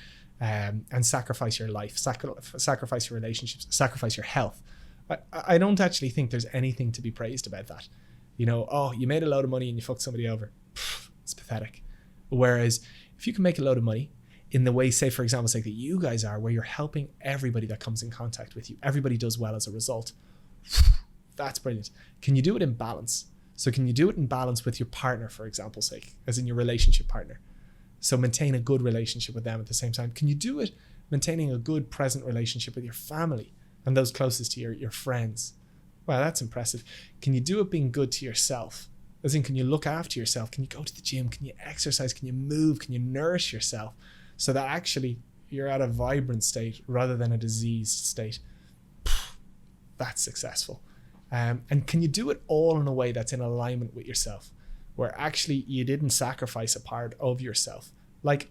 and sacrifice your life, sacrifice your relationships, sacrifice your health. I don't actually think there's anything to be praised about that. You made a load of money and you fucked somebody over. It's pathetic. Whereas if you can make a load of money in the way, say, for example, say that you guys are, where you're helping everybody that comes in contact with you, everybody does well as a result. That's brilliant. Can you do it in balance? So can you do it in balance with your partner, for example's sake, as in your relationship partner? So maintain a good relationship with them at the same time. Can you do it maintaining a good present relationship with your family and those closest to your friends? Wow, that's impressive. Can you do it being good to yourself? As in, can you look after yourself? Can you go to the gym? Can you exercise? Can you move? Can you nourish yourself so that actually you're at a vibrant state rather than a diseased state? That's successful. And can you do it all in a way that's in alignment with yourself, where actually you didn't sacrifice a part of yourself? Like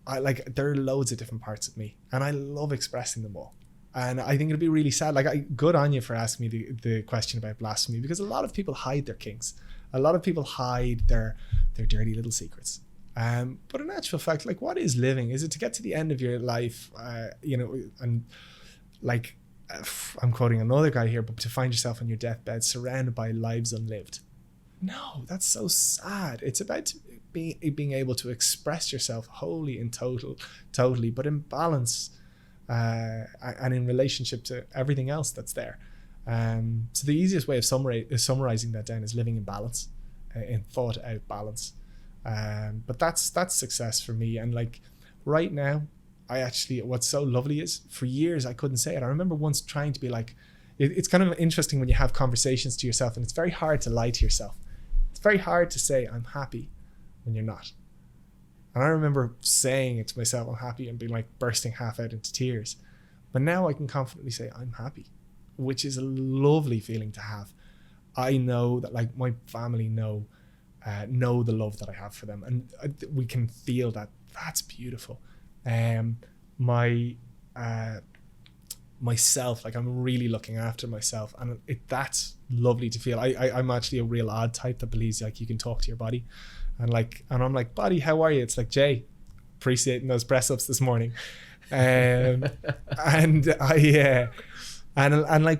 there are loads of different parts of me and I love expressing them all. And I think it'd be really sad. Good on you for asking me the question about blasphemy, because a lot of people hide their kinks. A lot of people hide their dirty little secrets. But in actual fact, what is living? Is it to get to the end of your life, and I'm quoting another guy here, but to find yourself on your deathbed surrounded by lives unlived? No, that's so sad. It's about being able to express yourself wholly and totally, but in balance, and in relationship to everything else that's there. So the easiest way of summarizing that down is living in balance, in thought out balance. But that's success for me. And right now, what's so lovely is, for years I couldn't say it. I remember once trying to be it's kind of interesting when you have conversations to yourself, and it's very hard to lie to yourself. It's very hard to say I'm happy when you're not. And I remember saying it to myself, I'm happy, and being bursting half out into tears. But now I can confidently say I'm happy, which is a lovely feeling to have. I know that my family know the love that I have for them, and we can feel that. That's beautiful. Myself, I'm really looking after myself, and that's lovely to feel. I'm actually a real odd type that believes you can talk to your body, and I'm like, body, how are you? It's Jay, appreciating those press ups this morning, and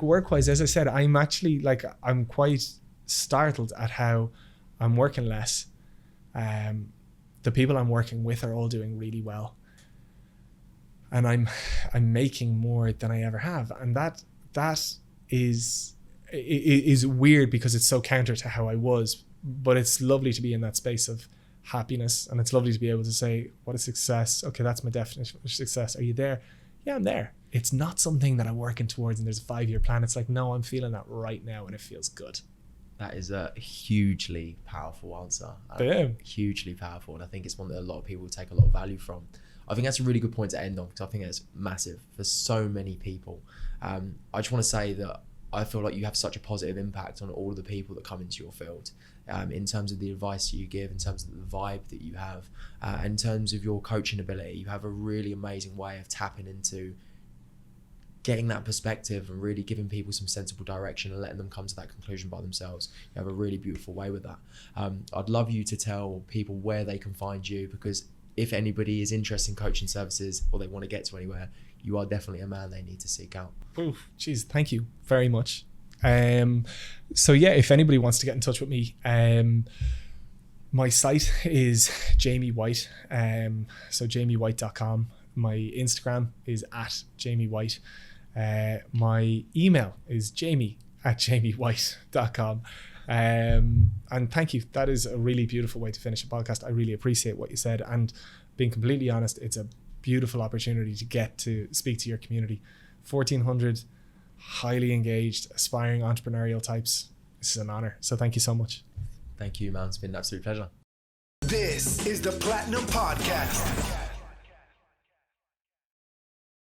work wise, as I said, I'm actually I'm quite startled at how I'm working less. The people I'm working with are all doing really well. And I'm making more than I ever have, and that is weird because it's so counter to how I was. But it's lovely to be in that space of happiness, and it's lovely to be able to say, "What is success? Okay, that's my definition of success. Are you there? yeah, I'm there. It's not something that I'm working towards and there's a 5-year plan. It's like, no, I'm feeling that right now and it feels good. That is a hugely powerful answer. Boom. Hugely powerful. And I think it's one that a lot of people take a lot of value from. I think that's a really good point to end on, because I think it's massive for so many people. I just want to say that I feel like you have such a positive impact on all of the people that come into your field, in terms of the advice you give, in terms of the vibe that you have, in terms of your coaching ability. You have a really amazing way of tapping into getting that perspective and really giving people some sensible direction and letting them come to that conclusion by themselves. You have a really beautiful way with that. I'd love you to tell people where they can find you, because if anybody is interested in coaching services or they want to get to anywhere, you are definitely a man they need to seek out. Oof, geez, thank you very much. So yeah, if anybody wants to get in touch with me, my site is Jamie White. So jamiewhite.com. My Instagram is @JamieWhite. My email is jamie@jamiewhite.com. And thank you. That is a really beautiful way to finish a podcast. I really appreciate what you said, and being completely honest, it's a beautiful opportunity to get to speak to your community. 1,400 highly engaged, aspiring entrepreneurial types. This is an honor. So thank you so much. Thank you, man. It's been an absolute pleasure. This is the Platinum Podcast.